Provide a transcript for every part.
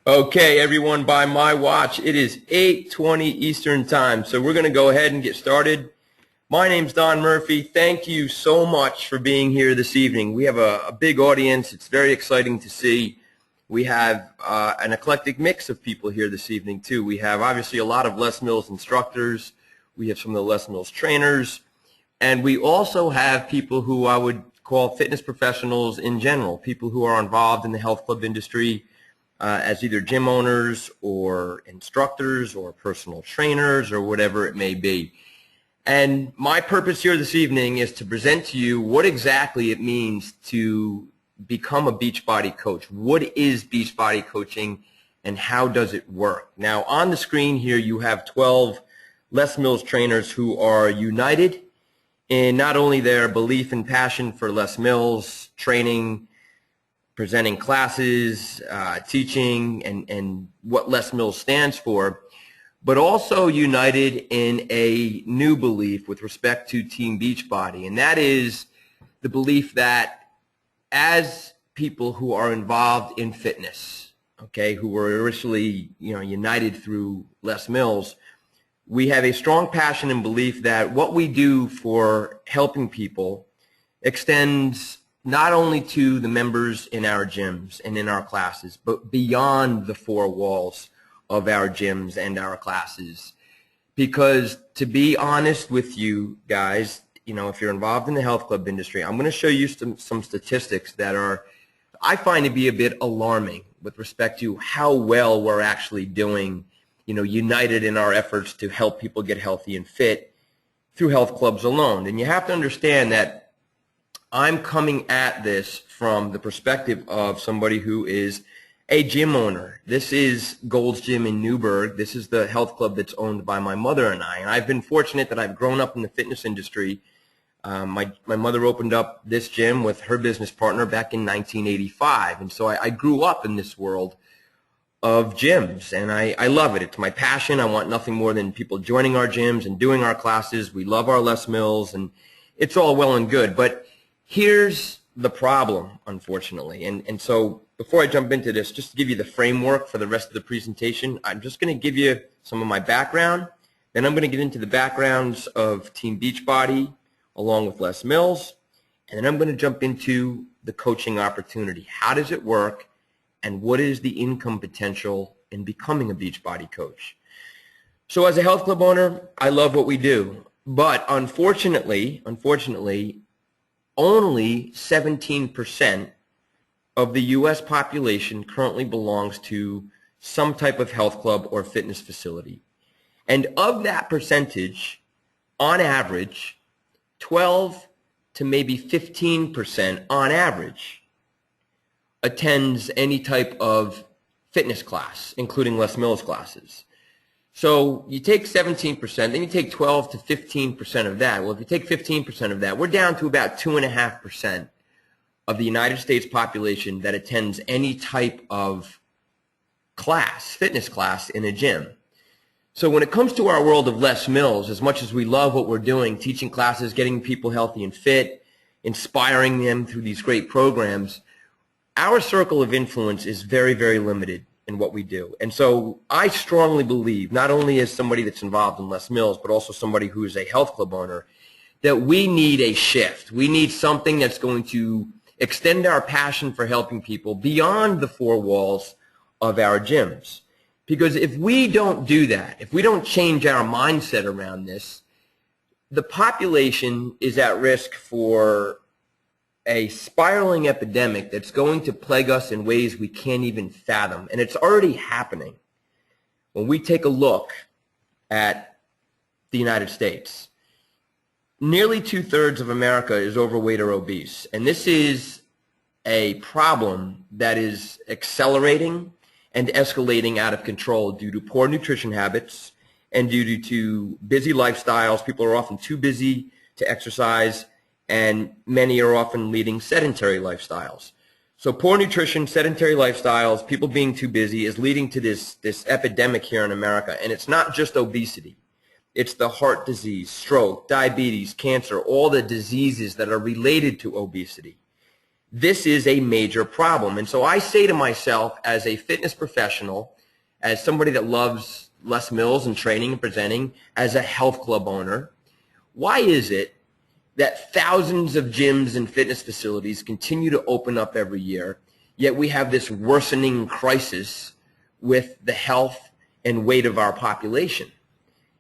Okay, everyone, by my watch, it is 8:20 Eastern Time, so we're going to go ahead and get started. My name's Don Murphy. Thank you so much for being here this evening. We have a big audience. It's very exciting to see. We have an eclectic mix of people here this evening, too. We have, obviously, a lot of Les Mills instructors. We have some of the Les Mills trainers. And we also have people who I would call fitness professionals in general, people who are involved in the health club industry, as either gym owners or instructors or personal trainers or whatever it may be. And my purpose here this evening is to present to you what exactly it means to become a Beachbody coach. What is Beachbody coaching and how does it work? Now on the screen here you have 12 Les Mills trainers who are united in not only their belief and passion for Les Mills, training, presenting classes, teaching, and what Les Mills stands for, but also united in a new belief with respect to Team Beachbody, and that is the belief that as people who are involved in fitness, okay, who were originally united through Les Mills, we have a strong passion and belief that what we do for helping people extends not only to the members in our gyms and in our classes, but beyond the four walls of our gyms and our classes. Because to be honest with you guys, if you're involved in the health club industry, I'm going to show you some statistics that are, I find to be a bit alarming with respect to how well we're actually doing, united in our efforts to help people get healthy and fit through health clubs alone. And you have to understand that I'm coming at this from the perspective of somebody who is a gym owner. This is Gold's Gym in Newburgh. This is the health club that's owned by my mother and I. And I've been fortunate that I've grown up in the fitness industry. My mother opened up this gym with her business partner back in 1985. And so I grew up in this world of gyms, and I love it. It's my passion. I want nothing more than people joining our gyms and doing our classes. We love our Les Mills, and it's all well and good. But here's the problem, unfortunately, and so before I jump into this, just to give you the framework for the rest of the presentation, I'm just going to give you some of my background, then I'm going to get into the backgrounds of Team Beachbody along with Les Mills, and then I'm going to jump into the coaching opportunity. How does it work, and what is the income potential in becoming a Beachbody coach? So as a health club owner, I love what we do, but unfortunately, only 17% of the U.S. population currently belongs to some type of health club or fitness facility. And of that percentage, on average, 12 to maybe 15% on average attends any type of fitness class, including Les Mills classes. So you take 17%, then you take 12 to 15% of that. Well, if you take 15% of that, we're down to about 2.5% of the United States population that attends any type of class, fitness class in a gym. So when it comes to our world of Les Mills, as much as we love what we're doing, teaching classes, getting people healthy and fit, inspiring them through these great programs, our circle of influence is very, very limited in what we do. And so I strongly believe, not only as somebody that's involved in Les Mills, but also somebody who is a health club owner, that we need a shift. We need something that's going to extend our passion for helping people beyond the four walls of our gyms. Because if we don't do that, if we don't change our mindset around this, the population is at risk for a spiraling epidemic that's going to plague us in ways we can't even fathom. And it's already happening. When we take a look at the United States, nearly 2/3 of America is overweight or obese. And this is a problem that is accelerating and escalating out of control due to poor nutrition habits and due to busy lifestyles. People are often too busy to exercise, and many are often leading sedentary lifestyles. So poor nutrition, sedentary lifestyles, people being too busy is leading to this epidemic here in America. And it's not just obesity. It's the heart disease, stroke, diabetes, cancer, all the diseases that are related to obesity. this is a major problem. And so I say to myself, as a fitness professional, as somebody that loves Les Mills and training and presenting, as a health club owner, why is it that thousands of gyms and fitness facilities continue to open up every year, yet we have this worsening crisis with the health and weight of our population?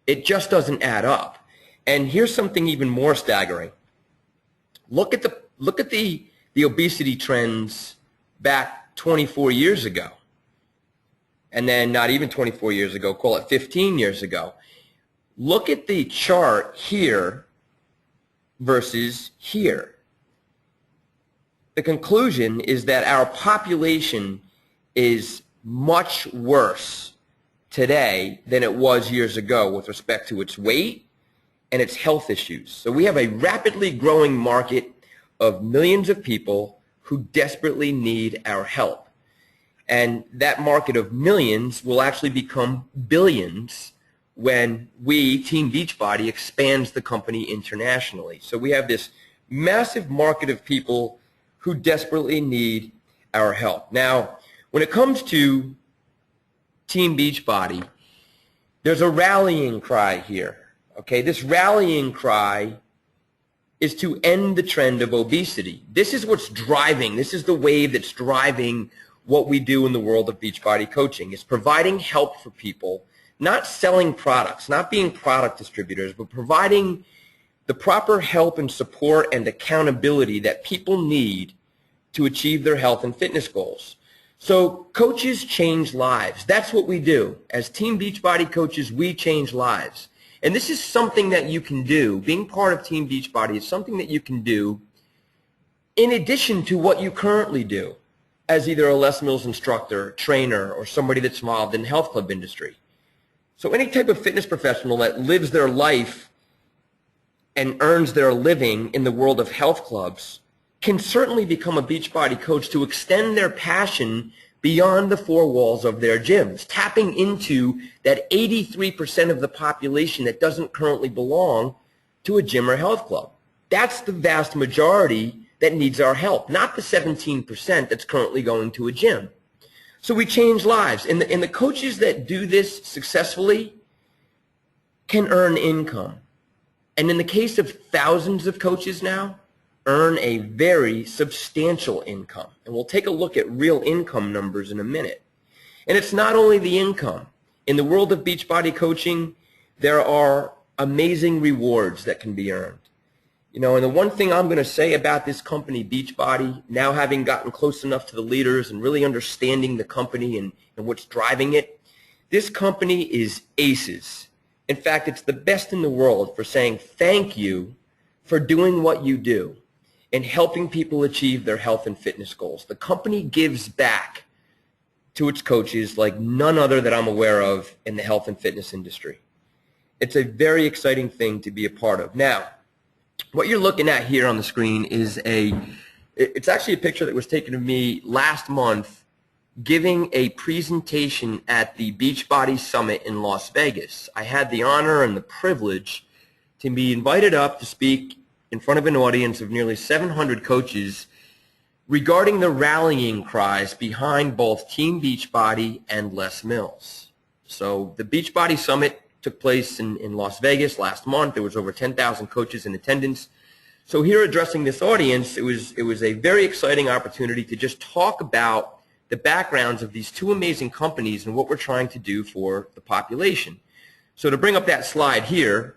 It just doesn't add up. And here's something even more staggering. Look at the obesity trends back 24 years ago. And then not even 24 years ago, call it 15 years ago. Look at the chart here versus here. The conclusion is that our population is much worse today than it was years ago with respect to its weight and its health issues. So we have a rapidly growing market of millions of people who desperately need our help. And that market of millions will actually become billions when we, Team Beachbody, expands the company internationally. So we have this massive market of people who desperately need our help. Now, when it comes to Team Beachbody, there's a rallying cry here. Okay, this rallying cry is to end the trend of obesity. This is what's driving, this is the wave that's driving what we do in the world of Beachbody coaching. It's providing help for people, not selling products, not being product distributors, but providing the proper help and support and accountability that people need to achieve their health and fitness goals. So coaches change lives. That's what we do. As Team Beachbody coaches, we change lives. And this is something that you can do. Being part of Team Beachbody is something that you can do in addition to what you currently do as either a Les Mills instructor, trainer, or somebody that's involved in the health club industry. So any type of fitness professional that lives their life and earns their living in the world of health clubs can certainly become a Beachbody coach to extend their passion beyond the four walls of their gyms, tapping into that 83% of the population that doesn't currently belong to a gym or health club. That's the vast majority that needs our help, not the 17% that's currently going to a gym. So we change lives, and the coaches that do this successfully can earn income. And in the case of thousands of coaches now, earn a very substantial income. And we'll take a look at real income numbers in a minute. And it's not only the income. In the world of Beachbody coaching, there are amazing rewards that can be earned. You know, and the one thing I'm going to say about this company, Beachbody, now having gotten close enough to the leaders and really understanding the company and what's driving it, this company is aces. In fact, it's the best in the world for saying thank you for doing what you do and helping people achieve their health and fitness goals. The company gives back to its coaches like none other that I'm aware of in the health and fitness industry. It's a very exciting thing to be a part of. Now, what you're looking at here on the screen is it's actually a picture that was taken of me last month giving a presentation at the Beachbody Summit in Las Vegas. I had the honor and the privilege to be invited up to speak in front of an audience of nearly 700 coaches regarding the rallying cries behind both Team Beachbody and Les Mills. So the Beachbody Summit took place in Las Vegas last month. There was over 10,000 coaches in attendance. So here addressing this audience, it was a very exciting opportunity to just talk about the backgrounds of these two amazing companies and what we're trying to do for the population. So to bring up that slide here,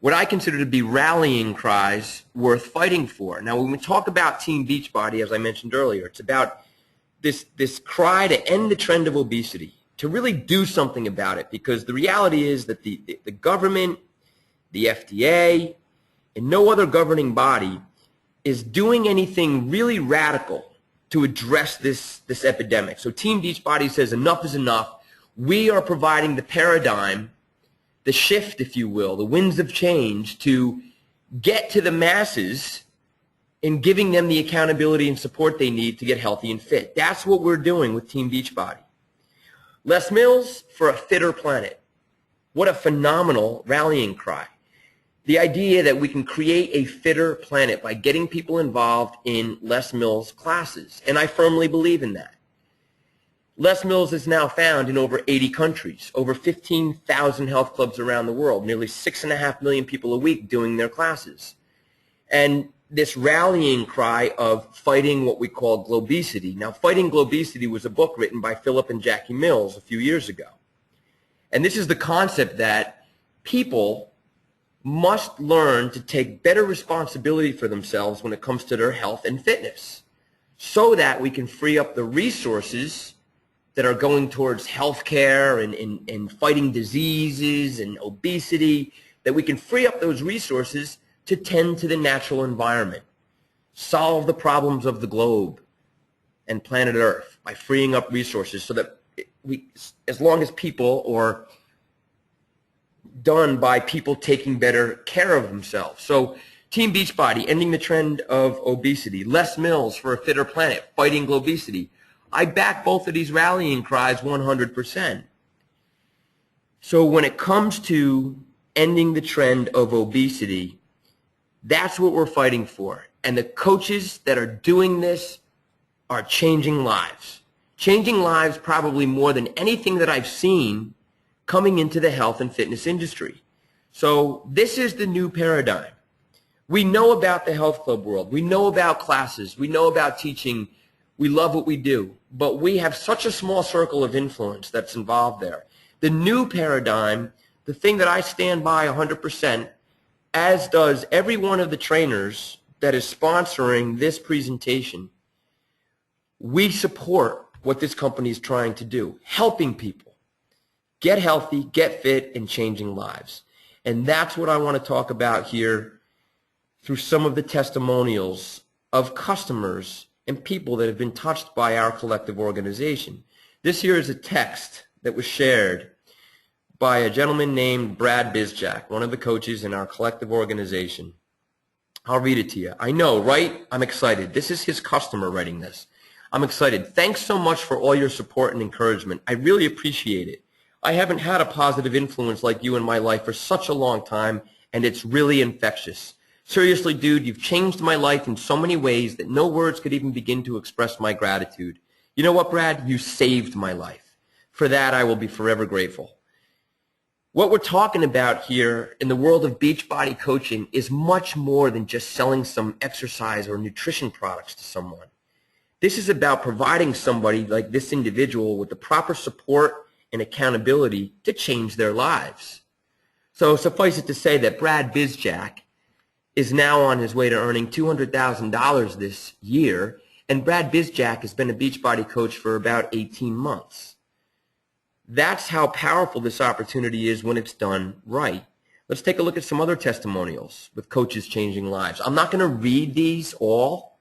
what I consider to be rallying cries worth fighting for. Now, when we talk about Team Beachbody, as I mentioned earlier, it's about this cry to end the trend of obesity, to really do something about it, because the reality is that the government, the FDA, and no other governing body is doing anything really radical to address this epidemic. So Team Beachbody says enough is enough. We are providing the paradigm, the shift, if you will, the winds of change to get to the masses and giving them the accountability and support they need to get healthy and fit. That's what we're doing with Team Beachbody. Les Mills for a fitter planet. What a phenomenal rallying cry. The idea that we can create a fitter planet by getting people involved in Les Mills classes, and I firmly believe in that. Les Mills is now found in over 80 countries, over 15,000 health clubs around the world, nearly 6.5 million people a week doing their classes. And this rallying cry of fighting what we call globesity. Now, Fighting Globesity was a book written by Philip and Jackie Mills a few years ago. And this is the concept that people must learn to take better responsibility for themselves when it comes to their health and fitness, so that we can free up the resources that are going towards healthcare and fighting diseases and obesity, that we can free up those resources to tend to the natural environment, solve the problems of the globe and planet Earth by freeing up resources, so that we, as long as people, or done by people taking better care of themselves. So Team Beachbody, ending the trend of obesity. Les Mills, for a fitter planet, fighting globesity. I back both of these rallying cries 100%. So when it comes to ending the trend of obesity, that's what we're fighting for. And the coaches that are doing this are changing lives. Changing lives probably more than anything that I've seen coming into the health and fitness industry. So this is the new paradigm. We know about the health club world. We know about classes. We know about teaching. We love what we do. But we have such a small circle of influence that's involved there. The new paradigm, the thing that I stand by 100%, as does every one of the trainers that is sponsoring this presentation, we support what this company is trying to do, helping people get healthy, get fit, and changing lives. And that's what I want to talk about here through some of the testimonials of customers and people that have been touched by our collective organization. This here is a text that was shared by a gentleman named Brad Bizjack, one of the coaches in our collective organization. I'll read it to you. I know, right? I'm excited. This is his customer writing this. I'm excited. Thanks so much for all your support and encouragement. I really appreciate it. I haven't had a positive influence like you in my life for such a long time, and it's really infectious. Seriously, dude, you've changed my life in so many ways that no words could even begin to express my gratitude. You know what, Brad? You saved my life. For that, I will be forever grateful. What we're talking about here in the world of Beachbody coaching is much more than just selling some exercise or nutrition products to someone. This is about providing somebody like this individual with the proper support and accountability to change their lives. So suffice it to say that Brad Bizjack is now on his way to earning $200,000 this year, and Brad Bizjack has been a Beachbody coach for about 18 months. That's how powerful this opportunity is when it's done right. Let's take a look at some other testimonials with coaches changing lives. I'm not going to read these all,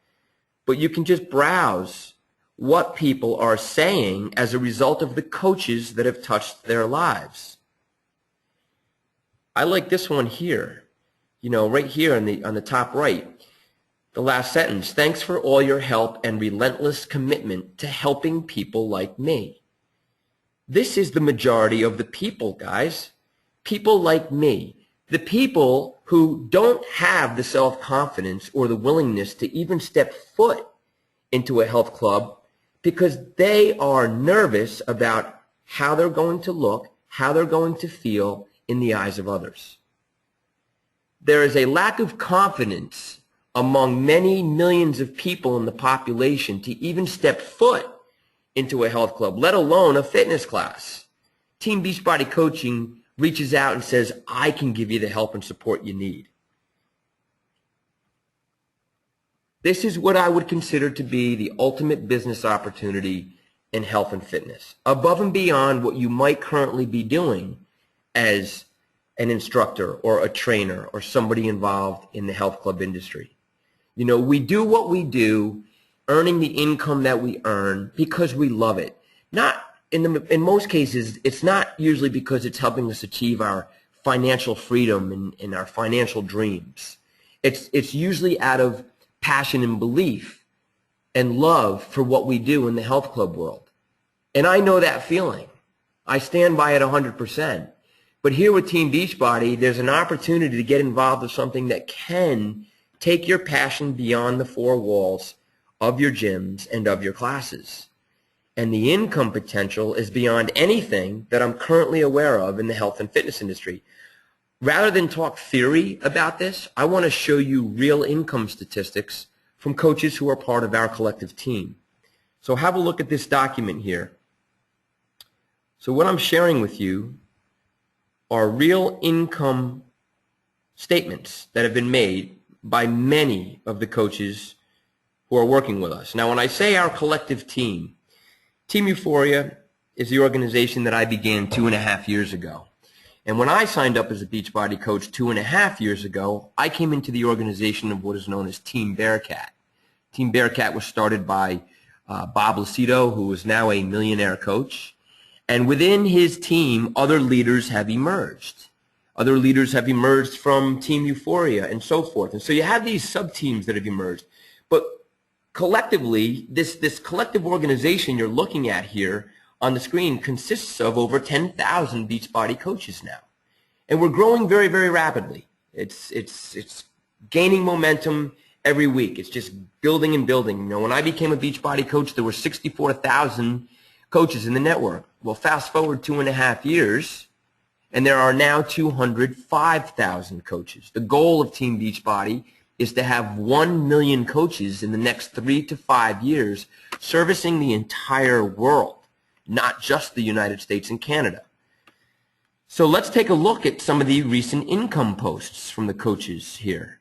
but you can just browse what people are saying as a result of the coaches that have touched their lives. I like this one here, right here on the top right. The last sentence, thanks for all your help and relentless commitment to helping people like me. This is the majority of the people, guys. People like me. The people who don't have the self-confidence or the willingness to even step foot into a health club because they are nervous about how they're going to look, how they're going to feel in the eyes of others. There is a lack of confidence among many millions of people in the population to even step foot into a health club, let alone a fitness class. Team Beachbody Coaching reaches out and says, I can give you the help and support you need. This is what I would consider to be the ultimate business opportunity in health and fitness, above and beyond what you might currently be doing as an instructor or a trainer or somebody involved in the health club industry. We do what we do, earning the income that we earn because we love it. Not in most cases, it's not usually because it's helping us achieve our financial freedom and our financial dreams. It's usually out of passion and belief and love for what we do in the health club world. And I know that feeling. I stand by it 100%. But here with Team Beachbody, there's an opportunity to get involved with something that can take your passion beyond the four walls of your gyms and of your classes. And the income potential is beyond anything that I'm currently aware of in the health and fitness industry. Rather than talk theory about this, I want to show you real income statistics from coaches who are part of our collective team. So have a look at this document here. So what I'm sharing with you are real income statements that have been made by many of the coaches who are working with us. Now, when I say our collective team, Team Euphoria is the organization that I began 2.5 years ago. And when I signed up as a Beachbody coach 2.5 years ago, I came into the organization of what is known as Team Bearcat. Team Bearcat was started by Bob Lucido, who is now a millionaire coach. And within his team, other leaders have emerged. Other leaders have emerged from Team Euphoria and so forth. And so you have these sub-teams that have emerged. But collectively, this collective organization you're looking at here on the screen consists of over 10,000 Beachbody coaches now. And we're growing very, very rapidly. It's gaining momentum every week. It's just building and building. You know, when I became a Beachbody coach, there were 64,000 coaches in the network. Well, fast forward 2.5 years, and there are now 205,000 coaches. The goal of Team Beachbody is to have 1 million coaches in the next 3 to 5 years servicing the entire world, not just the United States and Canada. So let's take a look at some of the recent income posts from the coaches here.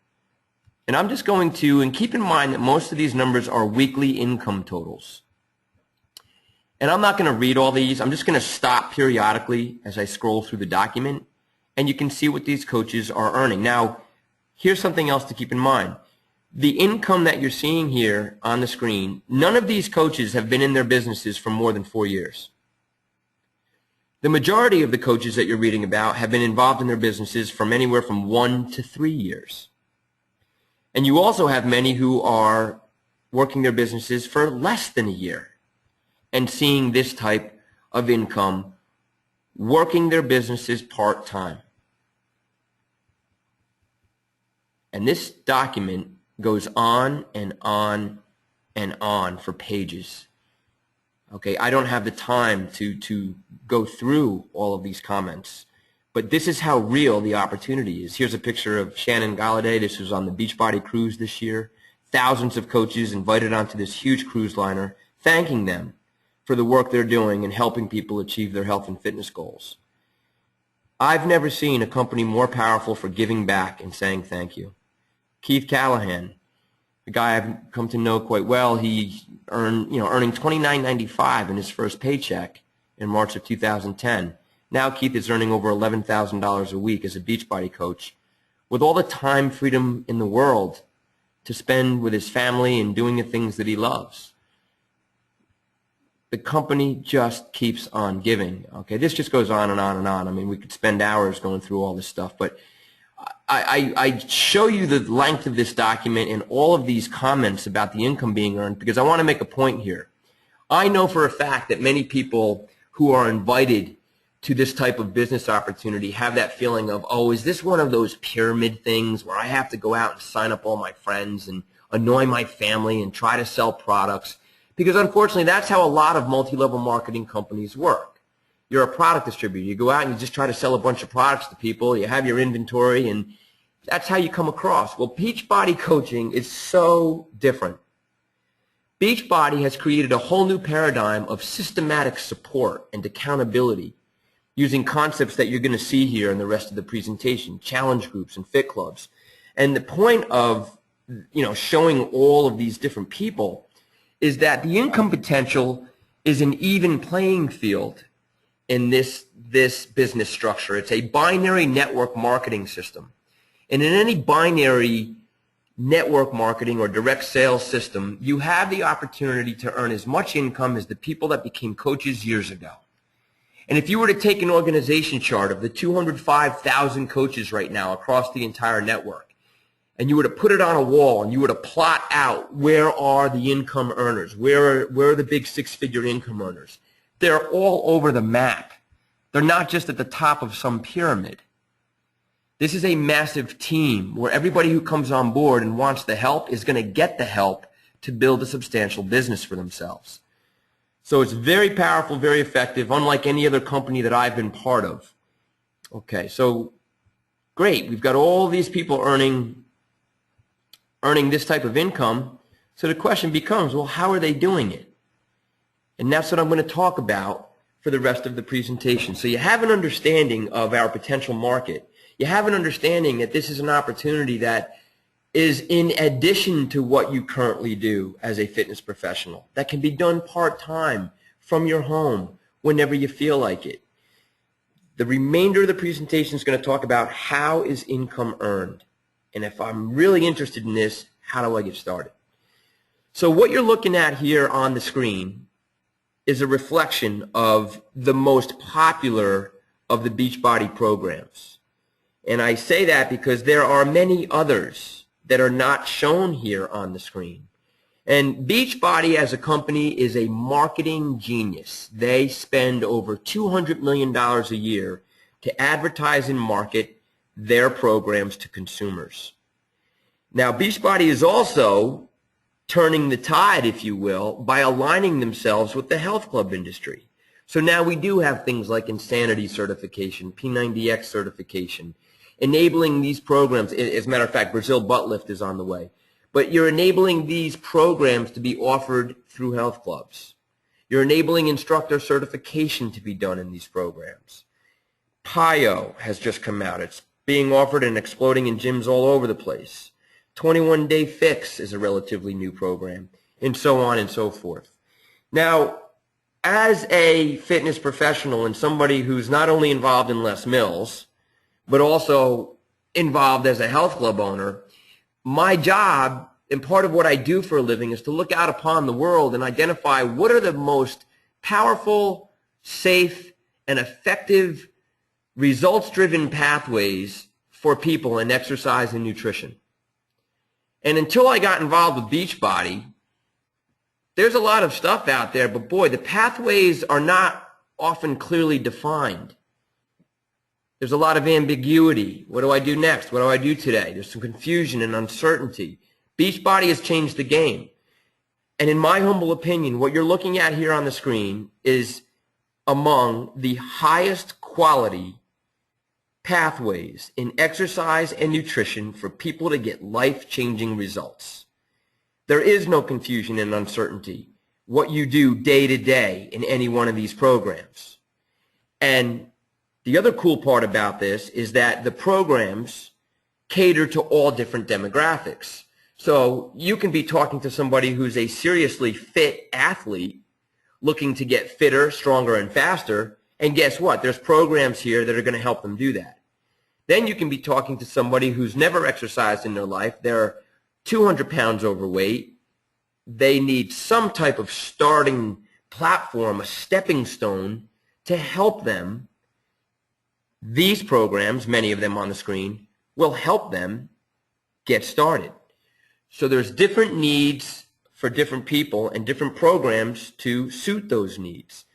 And I'm just going to, and keep in mind that most of these numbers are weekly income totals. And I'm not going to read all these. I'm just going to stop periodically as I scroll through the document, and you can see what these coaches are earning. Now, here's something else to keep in mind. The income that you're seeing here on the screen, none of these coaches have been in their businesses for more than 4 years. The majority of the coaches that you're reading about have been involved in their businesses from anywhere from 1 to 3 years. And you also have many who are working their businesses for less than a year and seeing this type of income, working their businesses part-time. And this document goes on and on and on for pages. Okay, I don't have the time to go through all of these comments, but this is how real the opportunity is. Here's a picture of Shannon Galladay. This was on the Beachbody cruise this year. Thousands of coaches invited onto this huge cruise liner, thanking them for the work they're doing and helping people achieve their health and fitness goals. I've never seen a company more powerful for giving back and saying thank you. Keith Callahan, the guy I've come to know quite well, he earning $29.95 in his first paycheck in March of 2010. Now Keith is earning over $11,000 a week as a Beachbody coach, with all the time freedom in the world to spend with his family and doing the things that he loves. The company just keeps on giving. Okay, this just goes on and on and on. I mean, we could spend hours going through all this stuff, but I show you the length of this document and all of these comments about the income being earned because I want to make a point here. I know for a fact that many people who are invited to this type of business opportunity have that feeling of, oh, is this one of those pyramid things where I have to go out and sign up all my friends and annoy my family and try to sell products? Because unfortunately, that's how a lot of multi-level marketing companies work. You're a product distributor. You go out and you just try to sell a bunch of products to people. You have your inventory, and that's how you come across. Well, Beachbody coaching is so different. Beachbody has created a whole new paradigm of systematic support and accountability using concepts that you're going to see here in the rest of the presentation, challenge groups and fit clubs. And the point of showing all of these different people is that the income potential is an even playing field in this business structure. It's a binary network marketing system. And in any binary network marketing or direct sales system, you have the opportunity to earn as much income as the people that became coaches years ago. And if you were to take an organization chart of the 205,000 coaches right now across the entire network, and you were to put it on a wall and you were to plot out where are the income earners, where are the big six-figure income earners, they're all over the map. They're not just at the top of some pyramid. This is a massive team where everybody who comes on board and wants the help is going to get the help to build a substantial business for themselves. So it's very powerful, very effective, unlike any other company that I've been part of. Okay, so great. We've got all these people earning this type of income. So the question becomes, well, how are they doing it? And that's what I'm going to talk about for the rest of the presentation. So you have an understanding of our potential market. You have an understanding that this is an opportunity that is in addition to what you currently do as a fitness professional, that can be done part-time from your home whenever you feel like it. The remainder of the presentation is going to talk about how is income earned. And if I'm really interested in this, how do I get started? So what you're looking at here on the screen is a reflection of the most popular of the Beachbody programs. And I say that because there are many others that are not shown here on the screen. And Beachbody as a company is a marketing genius. They spend over $200 million a year to advertise and market their programs to consumers. Now, Beachbody is also turning the tide, if you will, by aligning themselves with the health club industry. So now we do have things like Insanity certification, P90X certification, enabling these programs. As a matter of fact, Brazil Butt Lift is on the way. But you're enabling these programs to be offered through health clubs. You're enabling instructor certification to be done in these programs. PIO has just come out. It's being offered and exploding in gyms all over the place. 21-Day Fix is a relatively new program, and so on and so forth. Now, as a fitness professional and somebody who's not only involved in Les Mills, but also involved as a health club owner, my job and part of what I do for a living is to look out upon the world and identify what are the most powerful, safe, and effective results-driven pathways for people in exercise and nutrition. And until I got involved with Beachbody, there's a lot of stuff out there, but boy, the pathways are not often clearly defined. There's a lot of ambiguity. What do I do next? What do I do today? There's some confusion and uncertainty. Beachbody has changed the game. And in my humble opinion, what you're looking at here on the screen is among the highest quality pathways in exercise and nutrition for people to get life-changing results. There is no confusion and uncertainty what you do day to day in any one of these programs. And the other cool part about this is that the programs cater to all different demographics. So you can be talking to somebody who's a seriously fit athlete looking to get fitter, stronger, and faster, and guess what? There's programs here that are going to help them do that. Then you can be talking to somebody who's never exercised in their life. They're 200 pounds overweight. They need some type of starting platform, a stepping stone to help them. These programs, many of them on the screen, will help them get started. So there's different needs for different people and different programs to suit those needs.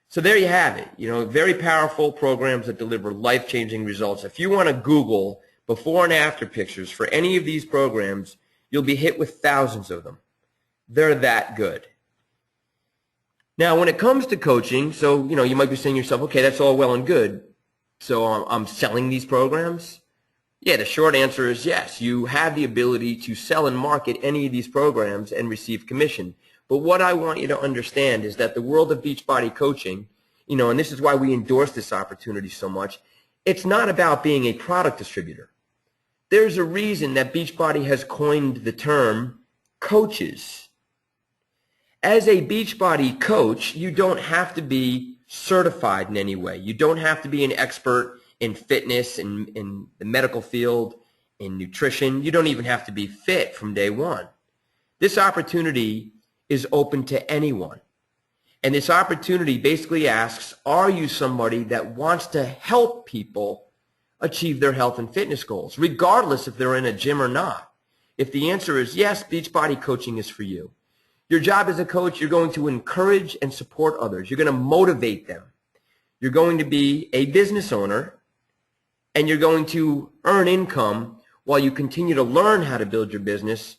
So there you have it. You know, very powerful programs that deliver life-changing results. If you want to Google before and after pictures for any of these programs, you'll be hit with thousands of them. They're that good. Now, when it comes to coaching, so, you know, you might be saying to yourself, okay, that's all well and good. So I'm selling these programs? Yeah, the short answer is yes. You have the ability to sell and market any of these programs and receive commission. But what I want you to understand is that the world of Beachbody coaching, you know, and this is why we endorse this opportunity so much, it's not about being a product distributor. There's a reason that Beachbody has coined the term coaches. As a Beachbody coach, you don't have to be certified in any way. You don't have to be an expert in fitness, in the medical field, in nutrition. You don't even have to be fit from day one. This opportunity is open to anyone. And this opportunity basically asks, are you somebody that wants to help people achieve their health and fitness goals, regardless if they're in a gym or not? If the answer is yes, Beachbody coaching is for you. Your job as a coach, you're going to encourage and support others. You're going to motivate them. you're going to be a business owner, and you're going to earn income while you continue to learn how to build your business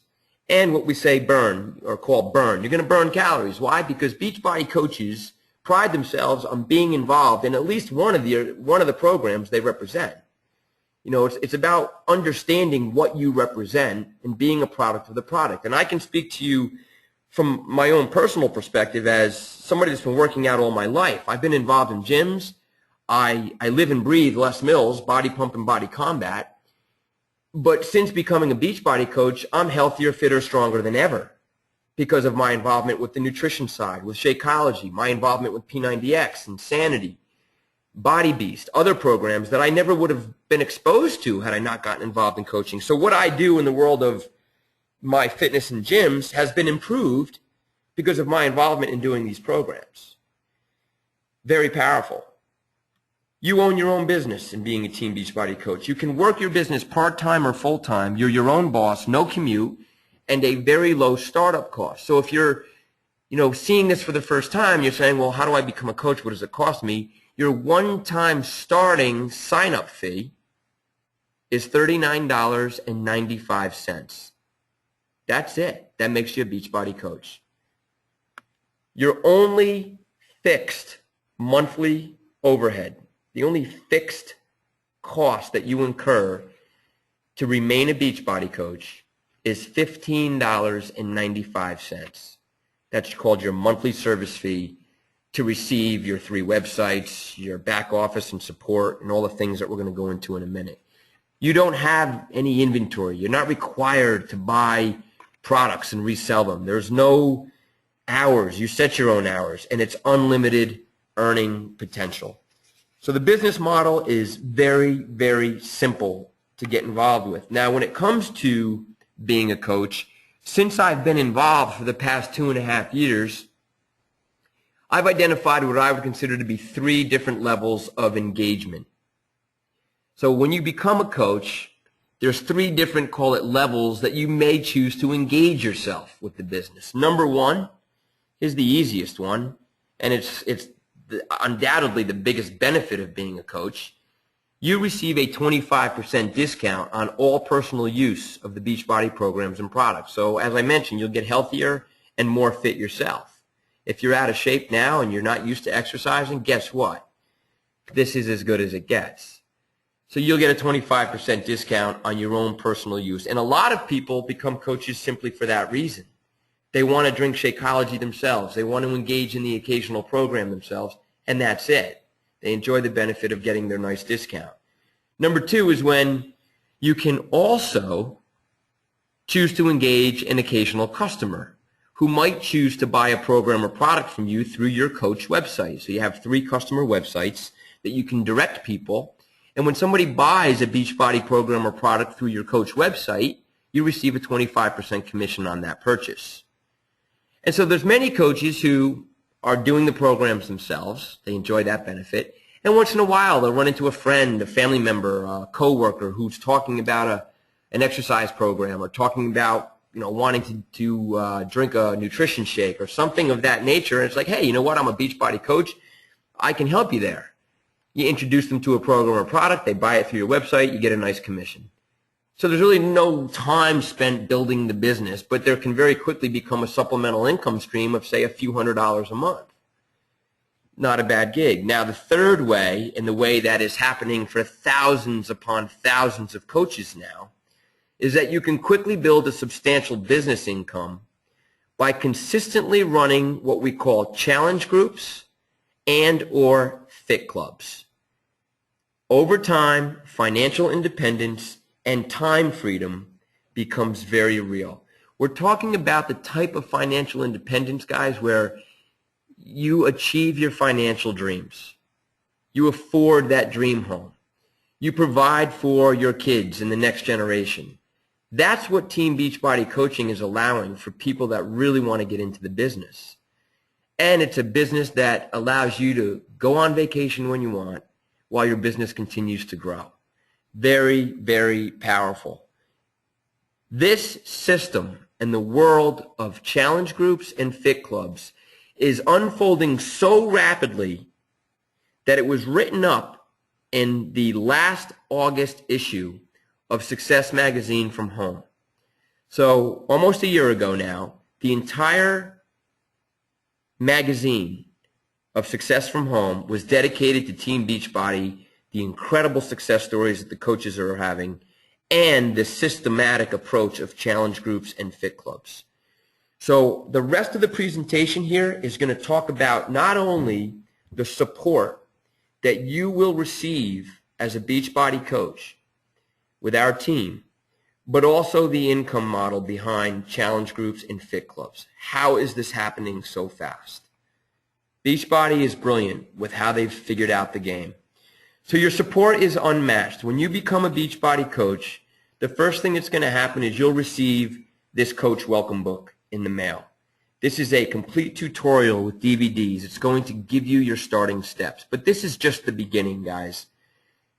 and what we say burn, or call burn. You're going to burn calories. Why? Because Beachbody coaches pride themselves on being involved in at least one of the programs they represent. You know, it's about understanding what you represent and being a product of the product. And I can speak to you from my own personal perspective as somebody that's been working out all my life. I've been involved in gyms. I live and breathe Les Mills, body pump and body combat. But since becoming a Beachbody coach, I'm healthier, fitter, stronger than ever because of my involvement with the nutrition side, with Shakeology, my involvement with P90X, Insanity, Body Beast, other programs that I never would have been exposed to had I not gotten involved in coaching. So what I do in the world of my fitness and gyms has been improved because of my involvement in doing these programs. Very powerful. You own your own business in being a Team Beachbody coach. You can work your business part-time or full-time. You're your own boss, no commute, and a very low startup cost. So if you're, seeing this for the first time, you're saying, well, how do I become a coach? What does it cost me? Your one-time starting sign-up fee is $39.95. That's it. That makes you a Beachbody coach. Your only fixed monthly overhead, the only fixed cost that you incur to remain a Beachbody coach is $15.95. That's called your monthly service fee to receive your 3 websites, your back office and support, and all the things that we're going to go into in a minute. You don't have any inventory. You're not required to buy products and resell them. There's no hours. You set your own hours, and it's unlimited earning potential. So the business model is very, very simple to get involved with. Now, when it comes to being a coach, since I've been involved for the past 2.5 years, I've identified what I would consider to be 3 different levels of engagement. So when you become a coach, there's 3 different, call it levels, that you may choose to engage yourself with the business. Number 1 is the easiest one, and it's undoubtedly the biggest benefit of being a coach. You receive a 25% discount on all personal use of the Beachbody programs and products. So as I mentioned, you'll get healthier and more fit yourself. If you're out of shape now and you're not used to exercising, guess what? This is as good as it gets. So you'll get a 25% discount on your own personal use. And a lot of people become coaches simply for that reason. They want to drink Shakeology themselves. They want to engage in the occasional program themselves, and that's it. They enjoy the benefit of getting their nice discount. Number 2 is when you can also choose to engage an occasional customer who might choose to buy a program or product from you through your coach website. So you have 3 customer websites that you can direct people. And when somebody buys a Beachbody program or product through your coach website, you receive a 25% commission on that purchase. And so there's many coaches who are doing the programs themselves. They enjoy that benefit. And once in a while, they'll run into a friend, a family member, a coworker who's talking about an exercise program or talking about wanting to drink a nutrition shake or something of that nature. And it's like, hey, you know what? I'm a Beachbody coach. I can help you there. You introduce them to a program or product. They buy it through your website. You get a nice commission. So there's really no time spent building the business, but there can very quickly become a supplemental income stream of, say, a few $100s a month. Not a bad gig. Now, the third way, and the way that is happening for thousands upon thousands of coaches now, is that you can quickly build a substantial business income by consistently running what we call challenge groups and or fit clubs. Over time, financial independence and time freedom becomes very real. We're talking about the type of financial independence, guys, where you achieve your financial dreams. You afford that dream home. You provide for your kids and the next generation. That's what Team Beachbody coaching is allowing for people that really want to get into the business. And it's a business that allows you to go on vacation when you want while your business continues to grow. Very, very powerful. This system and the world of challenge groups and fit clubs is unfolding so rapidly that it was written up in the last August issue of Success Magazine from home. So almost a year ago now, the entire magazine of Success from Home was dedicated to Team Beachbody, the incredible success stories that the coaches are having, and the systematic approach of challenge groups and fit clubs. So the rest of the presentation here is going to talk about not only the support that you will receive as a Beachbody coach with our team, but also the income model behind challenge groups and fit clubs. How is this happening so fast? Beachbody is brilliant with how they've figured out the game. So your support is unmatched. When you become a Beachbody coach, the first thing that's going to happen is you'll receive this coach welcome book in the mail. This is a complete tutorial with DVDs. It's going to give you your starting steps. But this is just the beginning, guys.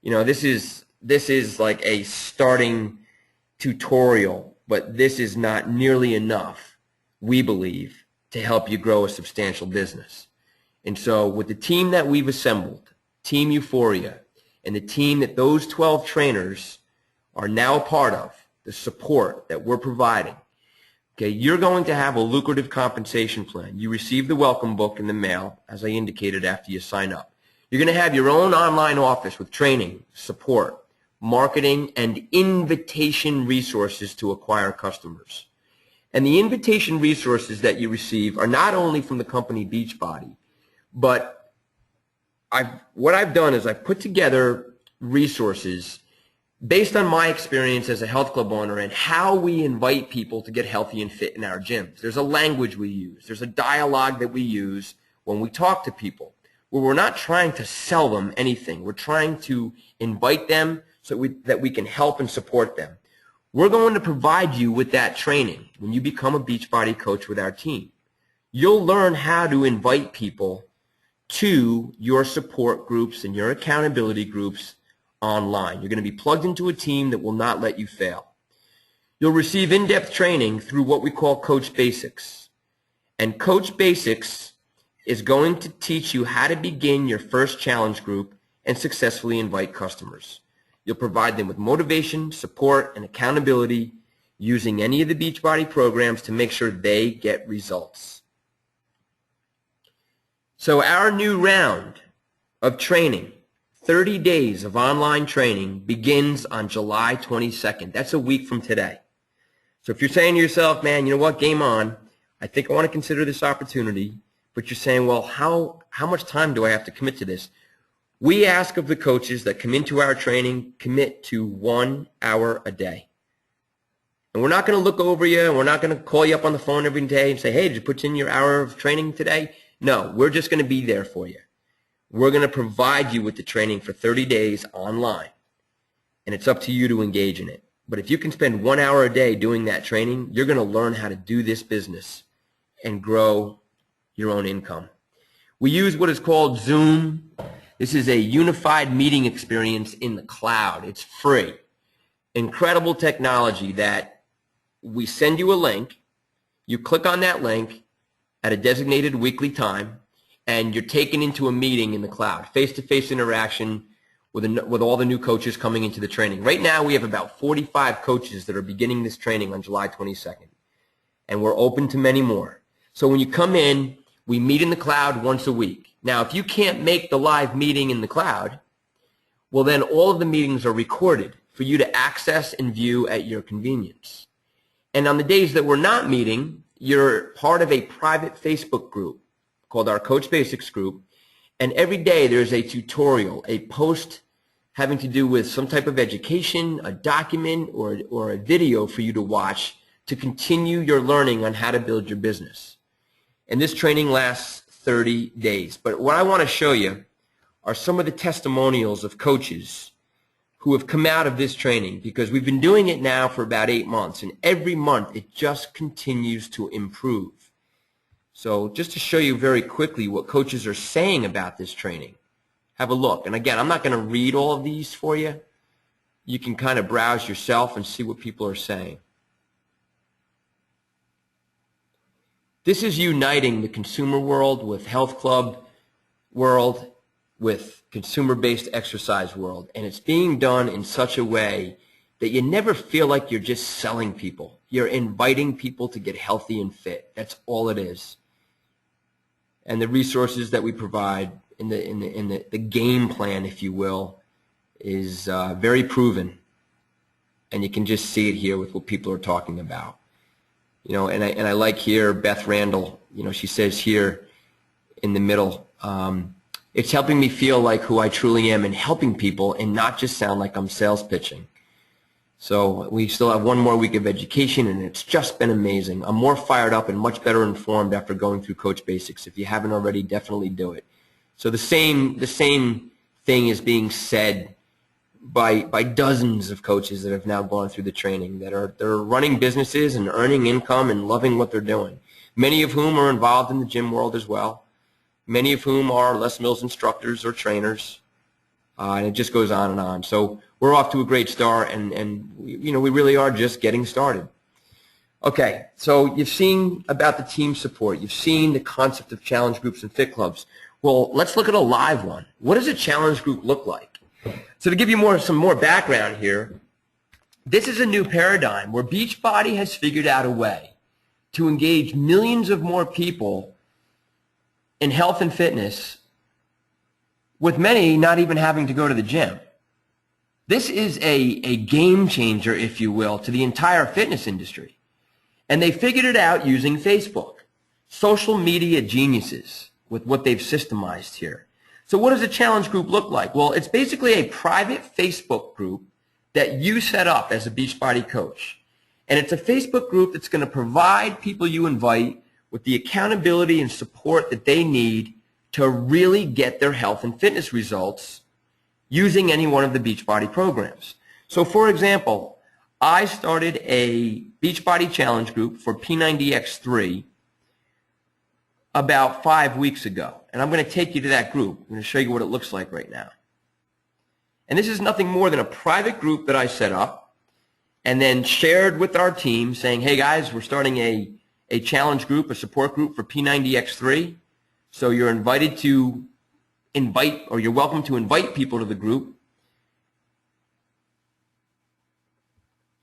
You know, this is like a starting tutorial, but this is not nearly enough, we believe, to help you grow a substantial business. And so with the team that we've assembled, Team Euphoria, and the team that those 12 trainers are now a part of, the support that we're providing, okay, you're going to have a lucrative compensation plan. You receive the welcome book in the mail, as I indicated, after you sign up. You're going to have your own online office with training, support, marketing, and invitation resources to acquire customers. And the invitation resources that you receive are not only from the company Beachbody, but what I've done is I've put together resources based on my experience as a health club owner and how we invite people to get healthy and fit in our gyms. There's a language we use. There's a dialogue that we use when we talk to people, where we're not trying to sell them anything. We're trying to invite them so that we can help and support them. We're going to provide you with that training when you become a Beachbody coach with our team. You'll learn how to invite people to your support groups and your accountability groups online. You're going to be plugged into a team that will not let you fail. You'll receive in-depth training through what we call Coach Basics. And Coach Basics is going to teach you how to begin your first challenge group and successfully invite customers. You'll provide them with motivation, support, and accountability using any of the Beachbody programs to make sure they get results. So our new round of training, 30 days of online training, begins on July 22nd. That's a week from today. So if you're saying to yourself, man, you know what, game on, I think I want to consider this opportunity, but you're saying, well, how much time do I have to commit to this? We ask of the coaches that come into our training, commit to 1 hour a day. And we're not going to look over you, and we're not going to call you up on the phone every day and say, hey, did you put in your hour of training today? No, we're just going to be there for you. We're going to provide you with the training for 30 days online, and it's up to you to engage in it. But if you can spend 1 hour a day doing that training, you're going to learn how to do this business and grow your own income. We use what is called Zoom. This is a unified meeting experience in the cloud. It's free. Incredible technology that we send you a link. You click on that link at a designated weekly time, and you're taken into a meeting in the cloud, face-to-face interaction with all the new coaches coming into the training. Right now, we have about 45 coaches that are beginning this training on July 22nd, and we're open to many more. So when you come in, we meet in the cloud once a week. Now, if you can't make the live meeting in the cloud, well, then all of the meetings are recorded for you to access and view at your convenience. And on the days that we're not meeting, you're part of a private Facebook group called our Coach Basics group, and every day there's a tutorial, a post having to do with some type of education, a document, or a video for you to watch to continue your learning on how to build your business. And this training lasts 30 days. But what I want to show you are some of the testimonials of coaches who have come out of this training, because we've been doing it now for about 8 months, and every month it just continues to improve. So just to show you very quickly what coaches are saying about this training, have a look. And again, I'm not going to read all of these for you. You can kind of browse yourself and see what people are saying. This is uniting the consumer world with health club world. with consumer-based exercise world, and it's being done in such a way that you never feel like you're just selling people. You're inviting people to get healthy and fit. That's all it is. And the resources that we provide in the game plan, if you will, is very proven. And you can just see it here with what people are talking about. You know, and I like here Beth Randall, you know, she says here in the middle, it's helping me feel like who I truly am and helping people and not just sound like I'm sales pitching. So we still have one more week of education, and it's just been amazing. I'm more fired up and much better informed after going through Coach Basics. If you haven't already, definitely do it. So the same thing is being said by dozens of coaches that have now gone through the training, they're running businesses and earning income and loving what they're doing. Many of whom are involved in the gym world as well. Many of whom are Les Mills instructors or trainers, and it just goes on and on. So we're off to a great start, and you know, we really are just getting started. Okay, so you've seen about the team support. You've seen the concept of challenge groups and fit clubs. Well, let's look at a live one. What does a challenge group look like? So to give you some more background here, this is a new paradigm where Beachbody has figured out a way to engage millions of more people in health and fitness, with many not even having to go to the gym. This is a game changer, if you will, to the entire fitness industry. And they figured it out using Facebook. Social media geniuses with what they've systemized here. So what does a challenge group look like? Well, it's basically a private Facebook group that you set up as a Beachbody coach. And it's a Facebook group that's going to provide people you invite with the accountability and support that they need to really get their health and fitness results using any one of the Beachbody programs. So for example, I started a Beachbody challenge group for P90X3 about 5 weeks ago. And I'm going to take you to that group. I'm going to show you what it looks like right now. And this is nothing more than a private group that I set up and then shared with our team saying, hey guys, we're starting a challenge group, a support group for P90X3. So you're invited to invite, or you're welcome to invite people to the group.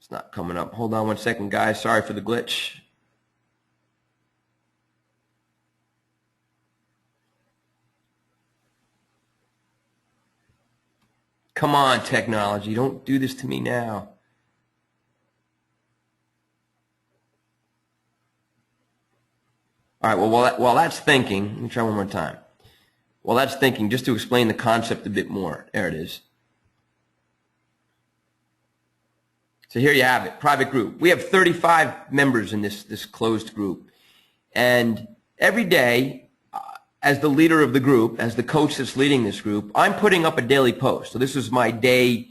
It's not coming up. Hold on one second, guys. Sorry for the glitch. Come on, technology. Don't do this to me now. All right, well, while that's thinking, let me try one more time. While that's thinking, just to explain the concept a bit more. There it is. So here you have it, private group. We have 35 members in this closed group. And every day, as the leader of the group, as the coach that's leading this group, I'm putting up a daily post. So this is my day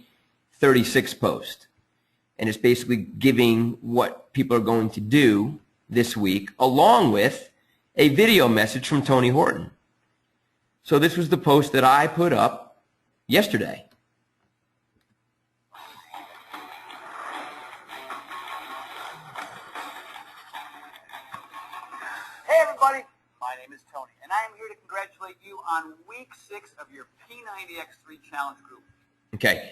36 post. And it's basically giving what people are going to do this week, along with a video message from Tony Horton. So this was the post that I put up yesterday. Hey everybody, my name is Tony, and I am here to congratulate you on week 6 of your P90X3 challenge group. Okay,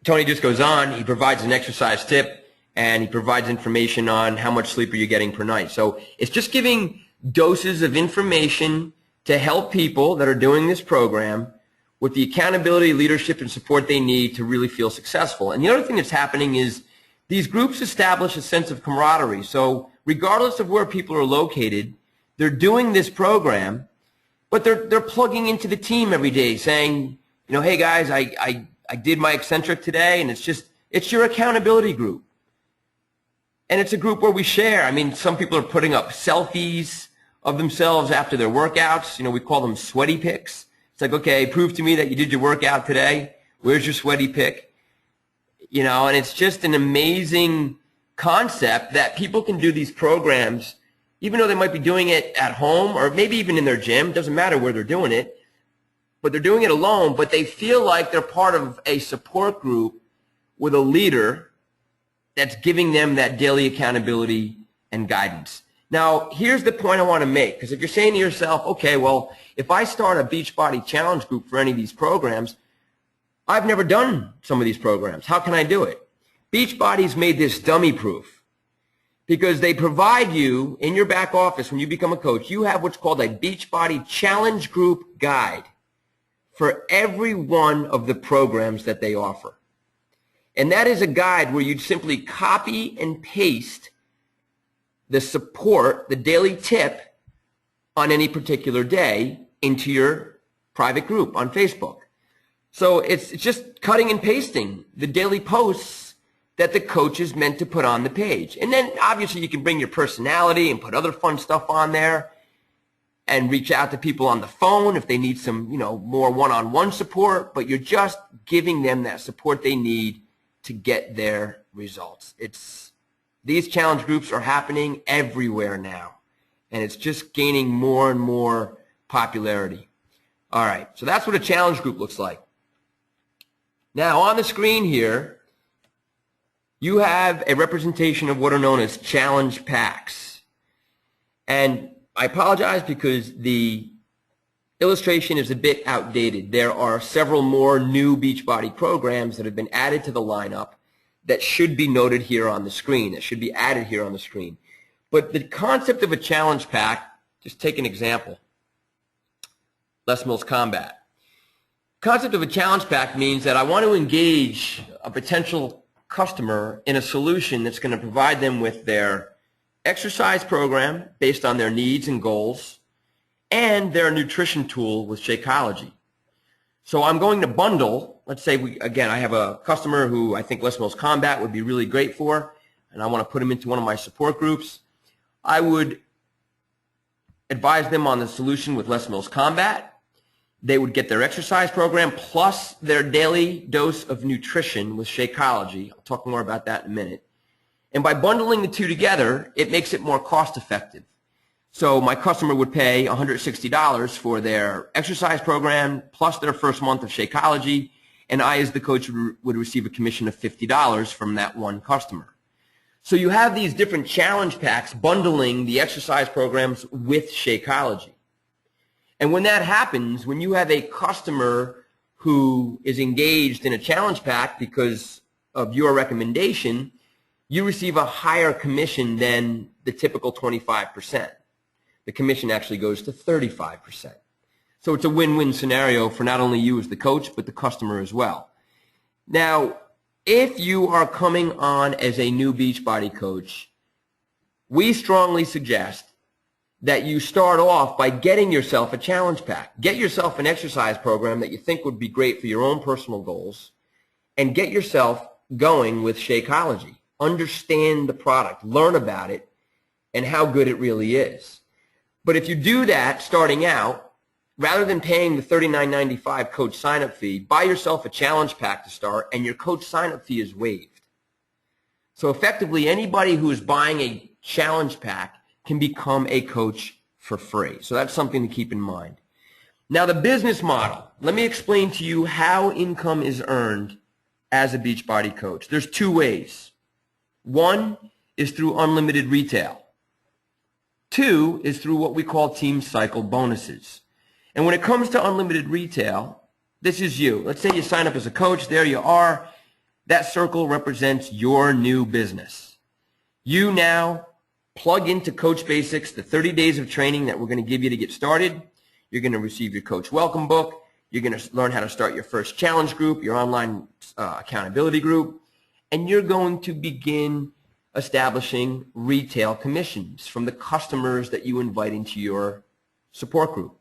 Tony just goes on, he provides an exercise tip, and he provides information on how much sleep are you getting per night. So it's just giving doses of information to help people that are doing this program with the accountability, leadership, and support they need to really feel successful. And the other thing that's happening is these groups establish a sense of camaraderie. So regardless of where people are located, they're doing this program, but they're plugging into the team every day saying, you know, hey guys, I did my eccentric today, and it's your accountability group. And it's a group where we share. I mean, some people are putting up selfies of themselves after their workouts. You know, we call them sweaty pics. It's like, okay, prove to me that you did your workout today. Where's your sweaty pic? You know, and it's just an amazing concept that people can do these programs, even though they might be doing it at home or maybe even in their gym. Doesn't matter where they're doing it. But they're doing it alone, but they feel like they're part of a support group with a leader that's giving them that daily accountability and guidance. Now, here's the point I want to make, because if you're saying to yourself, okay, well, if I start a Beachbody challenge group for any of these programs, I've never done some of these programs. How can I do it? Beachbody's made this dummy proof because they provide you in your back office when you become a coach, you have what's called a Beachbody challenge group guide for every one of the programs that they offer. And that is a guide where you'd simply copy and paste the support, the daily tip on any particular day into your private group on Facebook. So it's just cutting and pasting the daily posts that the coach is meant to put on the page. And then obviously you can bring your personality and put other fun stuff on there and reach out to people on the phone if they need some, more one-on-one support, but you're just giving them that support they need to get their results. These challenge groups are happening everywhere now, and it's just gaining more and more popularity. All right, so that's what a challenge group looks like. Now, on the screen here, you have a representation of what are known as challenge packs. And I apologize because the illustration is a bit outdated. There are several more new Beachbody programs that have been added to the lineup that should be noted here on the screen, that should be added here on the screen. But the concept of a challenge pack, just take an example, Les Mills Combat. Concept of a challenge pack means that I want to engage a potential customer in a solution that's going to provide them with their exercise program based on their needs and goals and their nutrition tool with Shakeology. So I'm going to bundle, let's say, I have a customer who I think Les Mills Combat would be really great for, and I want to put him into one of my support groups. I would advise them on the solution with Les Mills Combat. They would get their exercise program plus their daily dose of nutrition with Shakeology. I'll talk more about that in a minute. And by bundling the two together, it makes it more cost effective. So my customer would pay $160 for their exercise program plus their first month of Shakeology, and I as the coach would receive a commission of $50 from that one customer. So you have these different challenge packs bundling the exercise programs with Shakeology. And when that happens, when you have a customer who is engaged in a challenge pack because of your recommendation, you receive a higher commission than the typical 25%. The commission actually goes to 35%. So it's a win-win scenario for not only you as the coach, but the customer as well. Now, if you are coming on as a new Beachbody coach, we strongly suggest that you start off by getting yourself a challenge pack. Get yourself an exercise program that you think would be great for your own personal goals, and get yourself going with Shakeology. Understand the product, learn about it, and how good it really is. But if you do that starting out, rather than paying the $39.95 coach sign-up fee, buy yourself a challenge pack to start, and your coach sign-up fee is waived. So effectively, anybody who is buying a challenge pack can become a coach for free. So that's something to keep in mind. Now, the business model. Let me explain to you how income is earned as a Beachbody coach. There's two ways. One is through unlimited retail. Two is through what we call team cycle bonuses. And when it comes to unlimited retail, this is you. Let's say you sign up as a coach. There you are. That circle represents your new business. You now plug into Coach Basics, the 30 days of training that we're going to give you to get started. You're going to receive your Coach Welcome Book. You're going to learn how to start your first challenge group, your online accountability group, and you're going to begin establishing retail commissions from the customers that you invite into your support group.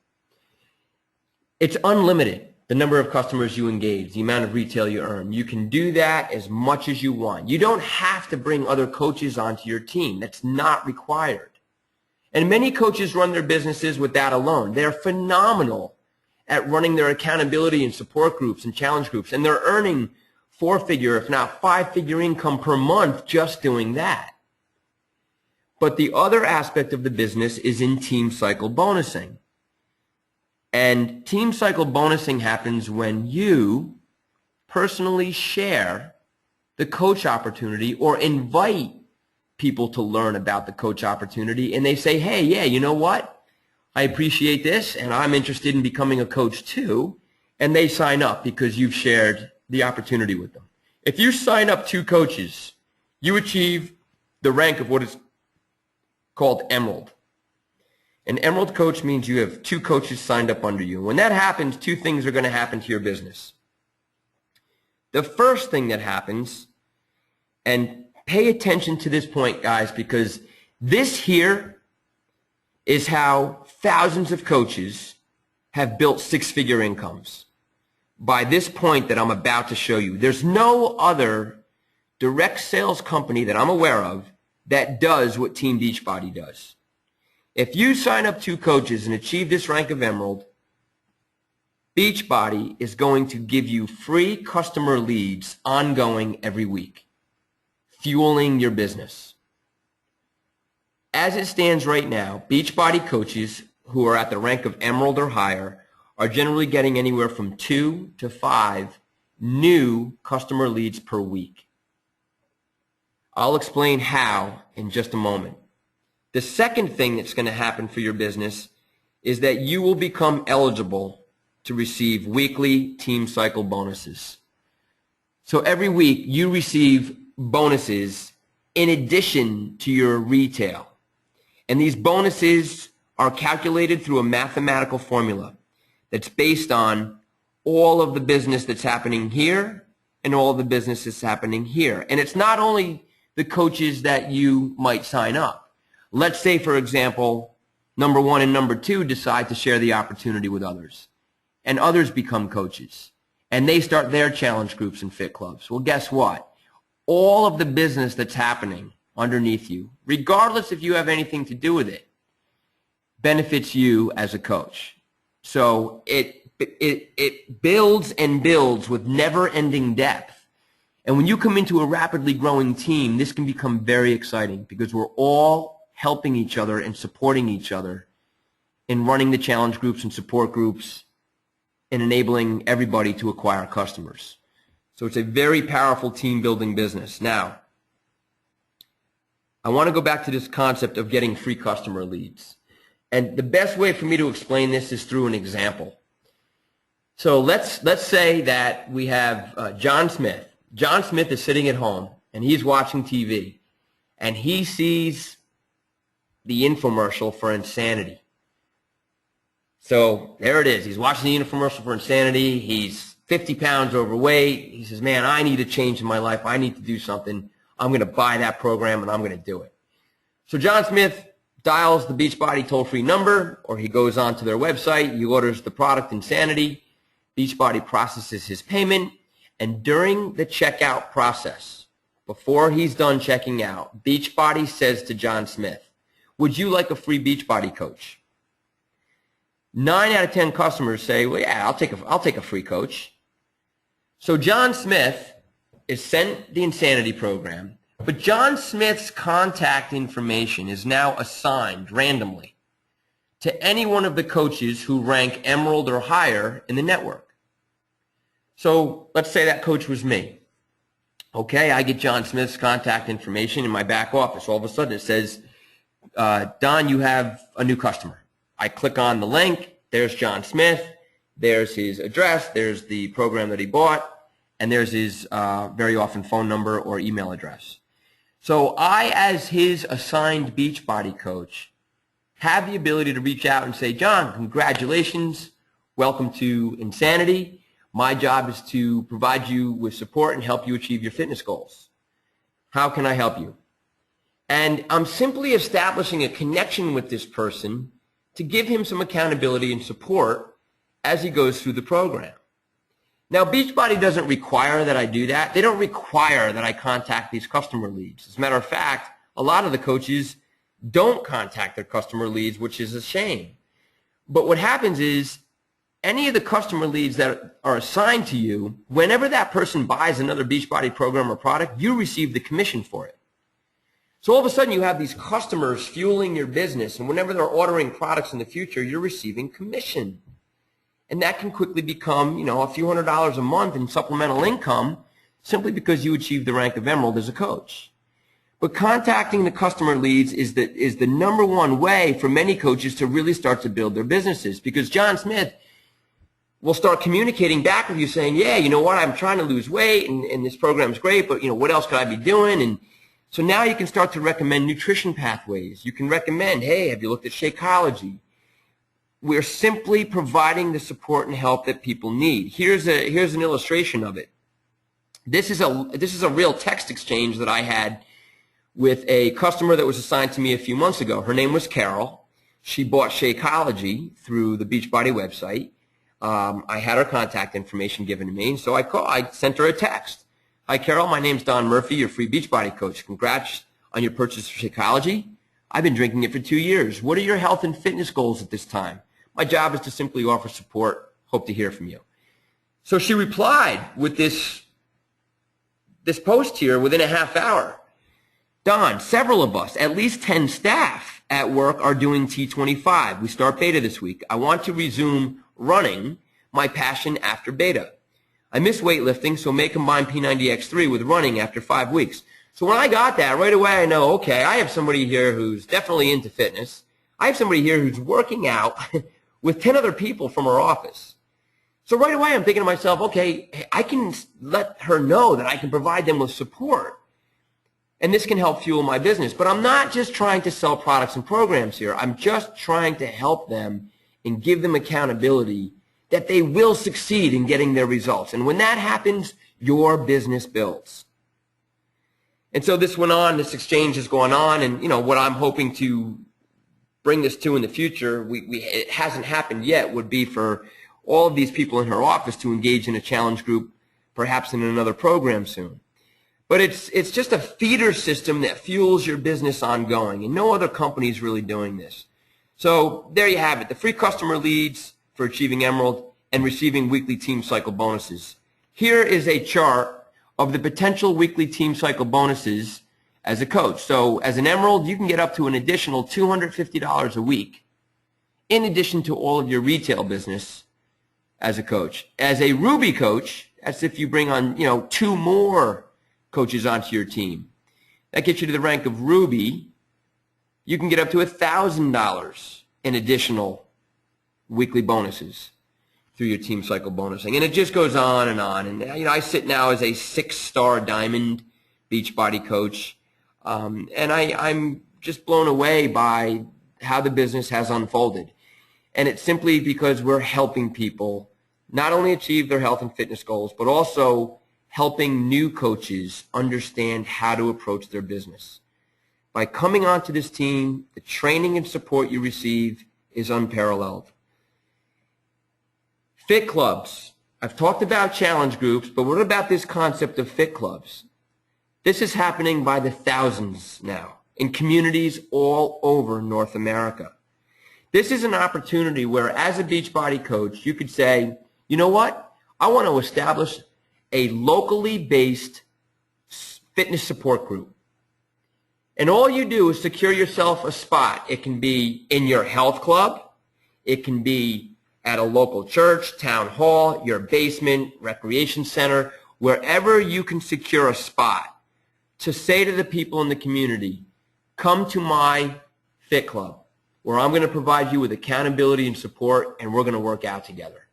It's unlimited, the number of customers you engage, the amount of retail you earn. You can do that as much as you want. You don't have to bring other coaches onto your team. That's not required. And many coaches run their businesses with that alone. They're phenomenal at running their accountability and support groups and challenge groups, and they're earning four-figure, if not five-figure income per month just doing that. But the other aspect of the business is in team cycle bonusing. And team cycle bonusing happens when you personally share the coach opportunity or invite people to learn about the coach opportunity, and they say, hey, yeah, you know what? I appreciate this, and I'm interested in becoming a coach too, and they sign up because you've shared the opportunity with them. If you sign up 2 coaches, you achieve the rank of what is called Emerald. An Emerald coach means you have 2 coaches signed up under you. When that happens, 2 things are going to happen to your business. The first thing that happens, and pay attention to this point, guys, because this here is how thousands of coaches have built 6-figure incomes. By this point that I'm about to show you, there's no other direct sales company that I'm aware of that does what Team Beachbody does. If you sign up 2 coaches and achieve this rank of Emerald, Beachbody is going to give you free customer leads ongoing every week, fueling your business. As it stands right now, Beachbody coaches who are at the rank of Emerald or higher are generally getting anywhere from 2 to 5 new customer leads per week. I'll explain how in just a moment. The second thing that's going to happen for your business is that you will become eligible to receive weekly team cycle bonuses. So every week you receive bonuses in addition to your retail. And these bonuses are calculated through a mathematical formula that's based on all of the business that's happening here and all of the business that's happening here. And it's not only the coaches that you might sign up. Let's say, for example, number 1 and number 2 decide to share the opportunity with others, and others become coaches, and they start their challenge groups and fit clubs. Well, guess what? All of the business that's happening underneath you, regardless if you have anything to do with it, benefits you as a coach. So it builds and builds with never-ending depth. And when you come into a rapidly growing team, this can become very exciting because we're all helping each other and supporting each other in running the challenge groups and support groups and enabling everybody to acquire customers. So it's a very powerful team building business. Now, I want to go back to this concept of getting free customer leads. And the best way for me to explain this is through an example. So let's say that we have John Smith. John Smith is sitting at home and he's watching TV and he sees the infomercial for Insanity. So there it is. He's watching the infomercial for Insanity. He's 50 pounds overweight. He says, man, I need a change in my life. I need to do something. I'm going to buy that program and I'm going to do it. So John Smith dials the Beachbody toll-free number, or he goes onto their website. He orders the product Insanity. Beachbody processes his payment. And during the checkout process, before he's done checking out, Beachbody says to John Smith, would you like a free Beachbody coach? 9 out of 10 customers say, well, yeah, I'll take a free coach. So John Smith is sent the Insanity program, but John Smith's contact information is now assigned randomly to any one of the coaches who rank Emerald or higher in the network. So let's say that coach was me. Okay, I get John Smith's contact information in my back office. All of a sudden it says, Don, you have a new customer. I click on the link. There's John Smith. There's his address. There's the program that he bought. And there's his very often phone number or email address. So I, as his assigned Beachbody coach, have the ability to reach out and say, John, congratulations. Welcome to Insanity. My job is to provide you with support and help you achieve your fitness goals. How can I help you? And I'm simply establishing a connection with this person to give him some accountability and support as he goes through the program. Now, Beachbody doesn't require that I do that. They don't require that I contact these customer leads. As a matter of fact, a lot of the coaches don't contact their customer leads, which is a shame. But what happens is, any of the customer leads that are assigned to you, whenever that person buys another Beachbody program or product, you receive the commission for it. So all of a sudden you have these customers fueling your business, and whenever they're ordering products in the future, you're receiving commission. And that can quickly become, a few $100s a month in supplemental income simply because you achieved the rank of Emerald as a coach. But contacting the customer leads is the number one way for many coaches to really start to build their businesses, because John Smith will start communicating back with you saying, yeah, you know what, I'm trying to lose weight and this program's great, but what else could I be doing? And so now you can start to recommend nutrition pathways. You can recommend, hey, have you looked at Shakeology? We're simply providing the support and help that people need. Here's an illustration of it. This is a real text exchange that I had with a customer that was assigned to me a few months ago. Her name was Carol. She bought Shakeology through the Beachbody website. I had her contact information given to me, and so I sent her a text. Hi, Carol. My name's Don Murphy, your free Beachbody coach. Congrats on your purchase of Shakeology. I've been drinking it for 2 years. What are your health and fitness goals at this time? My job is to simply offer support. Hope to hear from you. So she replied with this post here within a half hour. Don, several of us, at least 10 staff at work, are doing T25. We start beta this week. I want to resume running, my passion after beta. I miss weightlifting, so may combine P90X3 with running after 5 weeks. So when I got that, right away I know, okay, I have somebody here who's definitely into fitness. I have somebody here who's working out with 10 other people from her office. So right away I'm thinking to myself, okay, I can let her know that I can provide them with support. And this can help fuel my business. But I'm not just trying to sell products and programs here. I'm just trying to help them and give them accountability that they will succeed in getting their results. And when that happens, your business builds. And so this went on, this exchange is going on, and what I'm hoping to bring this to in the future, it hasn't happened yet, would be for all of these people in her office to engage in a challenge group, perhaps in another program soon. But it's just a feeder system that fuels your business ongoing, and no other company is really doing this. So there you have it, the free customer leads for achieving Emerald and receiving weekly team cycle bonuses. Here is a chart of the potential weekly team cycle bonuses as a coach. So as an Emerald, you can get up to an additional $250 a week in addition to all of your retail business as a coach. As a Ruby coach, that's if you bring on 2 more coaches onto your team. That gets you to the rank of Ruby. You can get up to $1,000 in additional weekly bonuses through your team cycle bonusing. And it just goes on. And I sit now as a 6-star diamond Beachbody coach. And I'm just blown away by how the business has unfolded. And it's simply because we're helping people not only achieve their health and fitness goals, but also helping new coaches understand how to approach their business. By coming onto this team, the training and support you receive is unparalleled. Fit clubs. I've talked about challenge groups, but what about this concept of fit clubs? This is happening by the thousands now in communities all over North America. This is an opportunity where, as a Beachbody coach, you could say, you know what? I want to establish a locally based fitness support group. And all you do is secure yourself a spot. It can be in your health club. It can be at a local church, town hall, your basement, recreation center, wherever you can secure a spot to say to the people in the community, come to my fit club where I'm going to provide you with accountability and support, and we're going to work out together.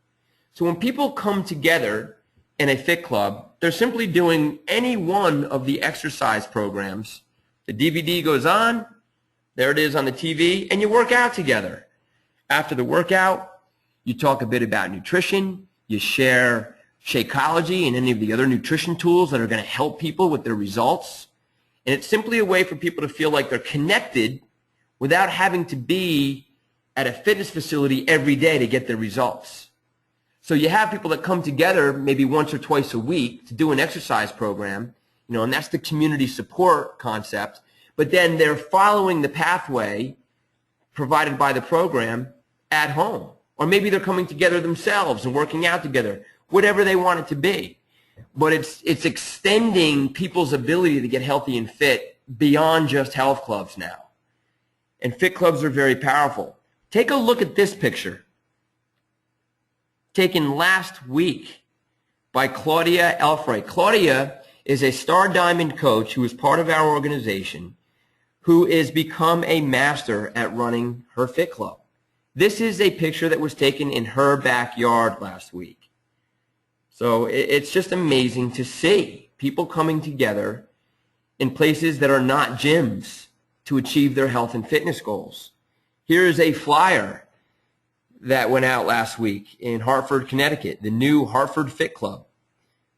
So when people come together in a fit club, they're simply doing any one of the exercise programs. The DVD goes on, there it is on the TV, and you work out together. After the workout, you talk a bit about nutrition, you share Shakeology and any of the other nutrition tools that are going to help people with their results. And it's simply a way for people to feel like they're connected without having to be at a fitness facility every day to get their results. So you have people that come together maybe once or twice a week to do an exercise program, and that's the community support concept. But then they're following the pathway provided by the program at home. Or maybe they're coming together themselves and working out together, whatever they want it to be. But it's extending people's ability to get healthy and fit beyond just health clubs now. And fit clubs are very powerful. Take a look at this picture, taken last week by Claudia Elfrey. Claudia is a Star Diamond coach who is part of our organization who is become a master at running her fit club. This is a picture that was taken in her backyard last week. So it's just amazing to see people coming together in places that are not gyms to achieve their health and fitness goals. Here is a flyer that went out last week in Hartford, Connecticut, the new Hartford Fit Club.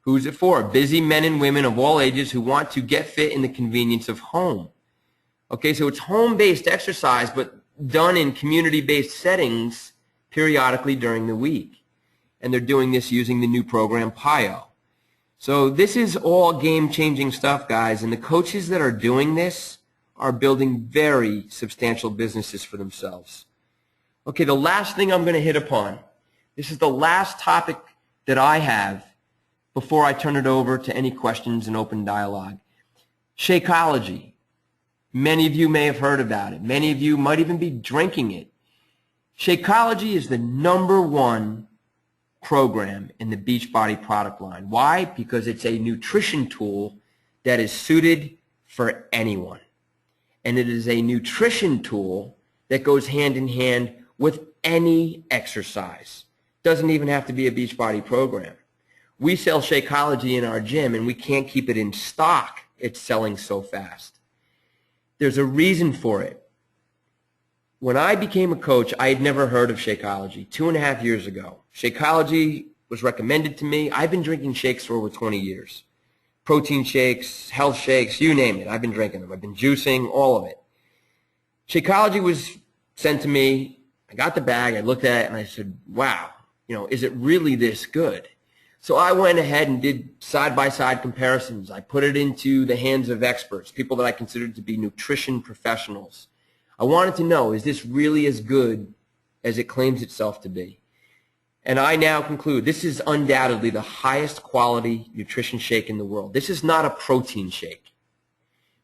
Who's it for? Busy men and women of all ages who want to get fit in the convenience of home. Okay, so it's home-based exercise, but done in community-based settings periodically during the week. And they're doing this using the new program, PIO. So this is all game-changing stuff, guys, and the coaches that are doing this are building very substantial businesses for themselves. Okay, the last thing I'm going to hit upon, this is the last topic that I have before I turn it over to any questions and open dialogue. Shakeology. Many of you may have heard about it. Many of you might even be drinking it. Shakeology is the #1 program in the Beachbody product line. Why? Because it's a nutrition tool that is suited for anyone. And it is a nutrition tool that goes hand in hand with any exercise. Doesn't even have to be a Beachbody program. We sell Shakeology in our gym and we can't keep it in stock. It's selling so fast. There's a reason for it. When I became a coach, I had never heard of Shakeology 2.5 years ago. Shakeology was recommended to me. I've been drinking shakes for over 20 years. Protein shakes, health shakes, you name it. I've been drinking them. I've been juicing, all of it. Shakeology was sent to me. I got the bag. I looked at it and I said, wow, is it really this good? So I went ahead and did side-by-side comparisons. I put it into the hands of experts, people that I considered to be nutrition professionals. I wanted to know, is this really as good as it claims itself to be? And I now conclude this is undoubtedly the highest quality nutrition shake in the world. This is not a protein shake.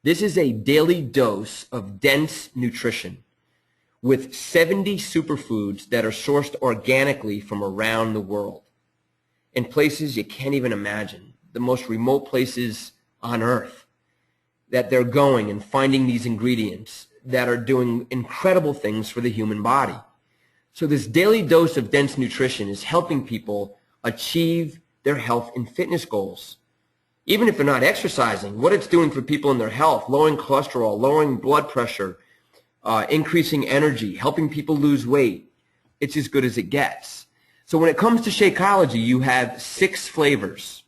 This is a daily dose of dense nutrition with 70 superfoods that are sourced organically from around the world in places you can't even imagine, the most remote places on earth, that they're going and finding these ingredients that are doing incredible things for the human body. So this daily dose of dense nutrition is helping people achieve their health and fitness goals. Even if they're not exercising, what it's doing for people in their health, lowering cholesterol, lowering blood pressure, increasing energy, helping people lose weight, it's as good as it gets. So when it comes to Shakeology, you have 6 flavors,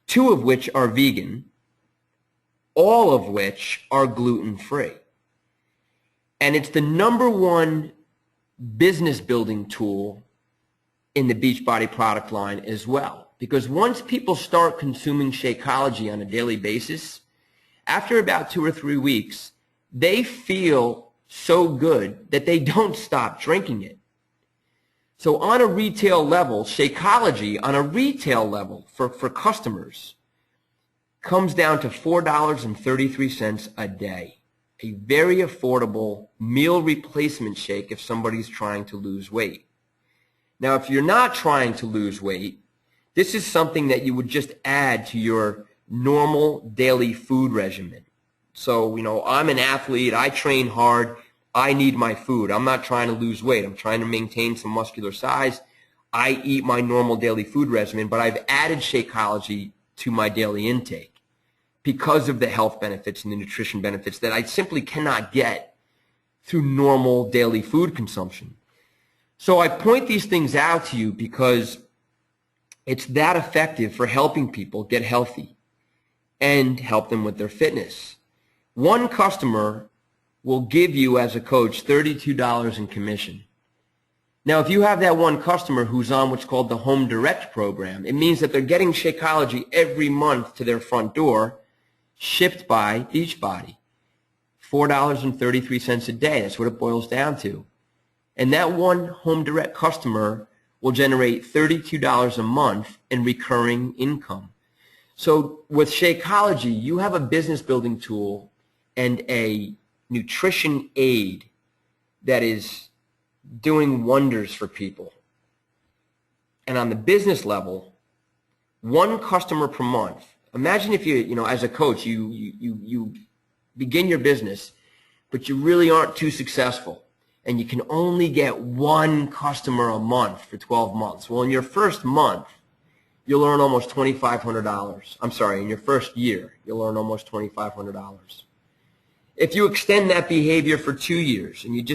2 of which are vegan, all of which are gluten-free. And it's the #1 business building tool in the Beachbody product line as well. Because once people start consuming Shakeology on a daily basis, after about 2 or 3 weeks, they feel so good that they don't stop drinking it. So on a retail level, Shakeology on a retail level for customers comes down to $4.33 a day. A very affordable meal replacement shake if somebody's trying to lose weight. Now, if you're not trying to lose weight, this is something that you would just add to your normal daily food regimen. So, I'm an athlete, I train hard, I need my food. I'm not trying to lose weight. I'm trying to maintain some muscular size. I eat my normal daily food regimen, but I've added Shakeology to my daily intake because of the health benefits and the nutrition benefits that I simply cannot get through normal daily food consumption. So I point these things out to you because it's that effective for helping people get healthy and help them with their fitness. One customer will give you, as a coach, $32 in commission. Now, if you have that one customer who's on what's called the Home Direct program, it means that they're getting Shakeology every month to their front door, shipped by Beachbody. $4.33 a day. That's what it boils down to. And that one Home Direct customer will generate $32 a month in recurring income. So with Shakeology, you have a business building tool and a nutrition aid that is doing wonders for people. And on the business level, one customer per month, Imagine if you as a coach, you begin your business, but you really aren't too successful, and you can only get one customer a month for 12 months. Well, in your first month, you'll earn almost $2,500. I'm sorry, in your first year, you'll earn almost $2,500. If you extend that behavior for 2 years and you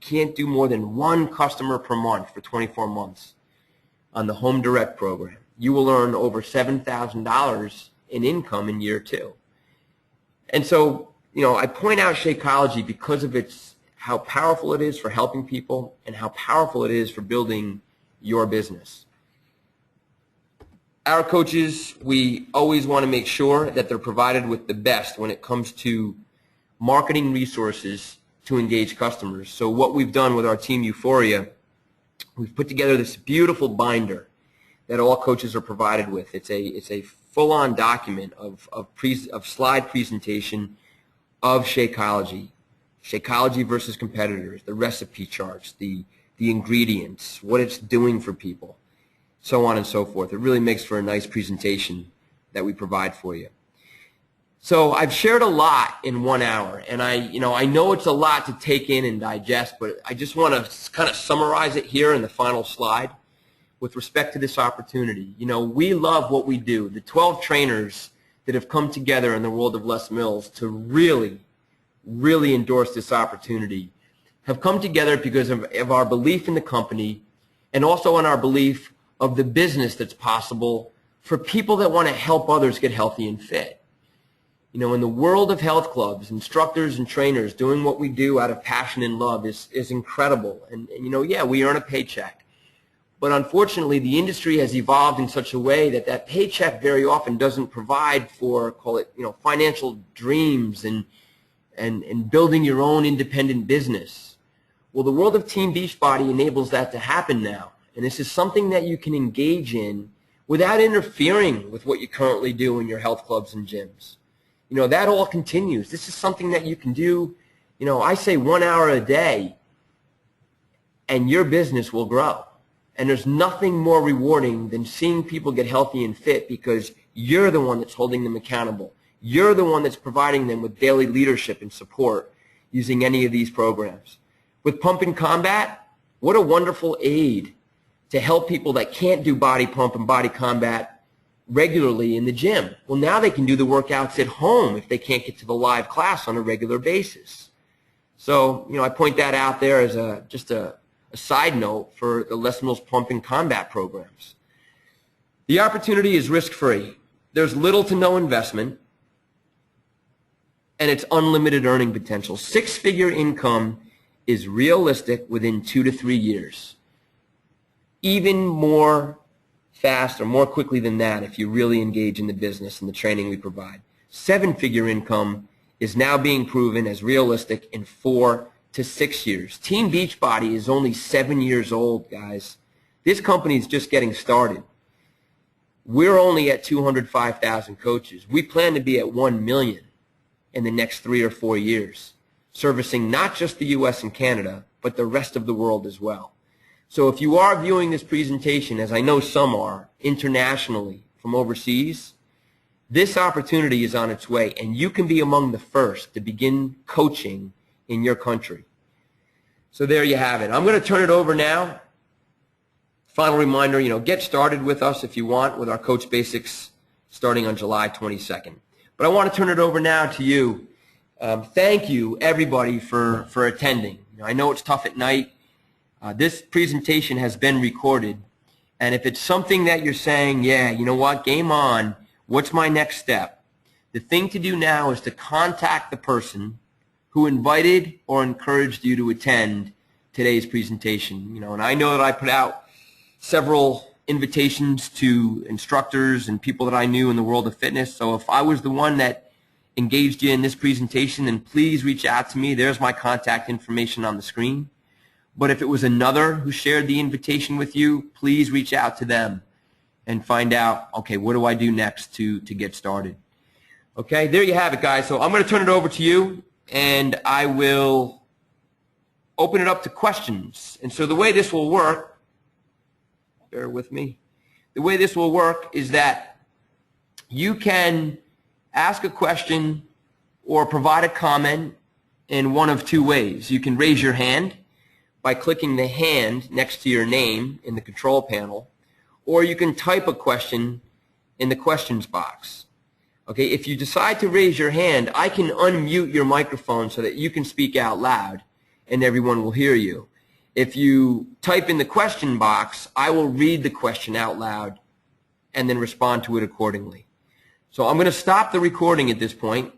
can't do more than one customer per month for 24 months on the Home Direct program, you will earn over $7,000 in income in year 2. And so, I point out Shakeology because of how powerful it is for helping people and how powerful it is for building your business. Our coaches, we always want to make sure that they're provided with the best when it comes to marketing resources to engage customers. So what we've done with our Team Euphoria, we've put together this beautiful binder that all coaches are provided with. It's a full-on document of slide presentation of Shakeology versus competitors, the recipe charts, the ingredients, what it's doing for people, so on and so forth. It really makes for a nice presentation that we provide for you. So I've shared a lot in 1 hour, and I know it's a lot to take in and digest, but I just want to kind of summarize it here in the final slide with respect to this opportunity. We love what we do. The 12 trainers that have come together in the world of Les Mills to really endorse this opportunity have come together because of our belief in the company and also in our belief of the business that's possible for people that want to help others get healthy and fit. In the world of health clubs, instructors and trainers doing what we do out of passion and love is incredible. And yeah, we earn a paycheck. But unfortunately, the industry has evolved in such a way that paycheck very often doesn't provide for, call it, financial dreams and building your own independent business. Well, the world of Team Beachbody enables that to happen now. And this is something that you can engage in without interfering with what you currently do in your health clubs and gyms. That all continues. This is something that you can do, I say 1 hour a day, and your business will grow. And there's nothing more rewarding than seeing people get healthy and fit because you're the one that's holding them accountable. You're the one that's providing them with daily leadership and support using any of these programs. With Pump and Combat, what a wonderful aid to help people that can't do body pump and body combat regularly in the gym. Well, now they can do the workouts at home if they can't get to the live class on a regular basis. So, I point that out there as just a side note for the Les Mills Pump and Combat programs. The opportunity is risk-free. There's little to no investment, and it's unlimited earning potential. 6-figure income is realistic within 2 to 3 years. Even more fast or more quickly than that if you really engage in the business and the training we provide. 7-figure income is now being proven as realistic in 4 to 6 years. Team Beachbody is only 7 years old, guys. This company is just getting started. We're only at 205,000 coaches. We plan to be at 1 million in the next 3 or 4 years, servicing not just the U.S. and Canada, but the rest of the world as well. So if you are viewing this presentation, as I know some are, internationally from overseas, this opportunity is on its way, and you can be among the first to begin coaching in your country. So there you have it. I'm going to turn it over now. Final reminder, get started with us if you want with our Coach Basics starting on July 22nd. But I want to turn it over now to you. Thank you, everybody, for attending. I know it's tough at night. This presentation has been recorded, and if it's something that you're saying, yeah, you know what, game on, what's my next step? The thing to do now is to contact the person who invited or encouraged you to attend today's presentation. And I know that I put out several invitations to instructors and people that I knew in the world of fitness, so if I was the one that engaged you in this presentation, then please reach out to me. There's my contact information on the screen. But if it was another who shared the invitation with you, please reach out to them and find out, okay, what do I do next to get started? Okay, there you have it, guys. So I'm going to turn it over to you, and I will open it up to questions. And so the way this will work, bear with me, the way this will work is that You can ask a question or provide a comment in one of two ways. You can raise your hand by clicking the hand next to your name in the control panel, or you can type a question in the questions box. Okay, if you decide to raise your hand, I can unmute your microphone so that you can speak out loud and everyone will hear you. If you type in the question box, I will read the question out loud and then respond to it accordingly. So I'm going to stop the recording at this point,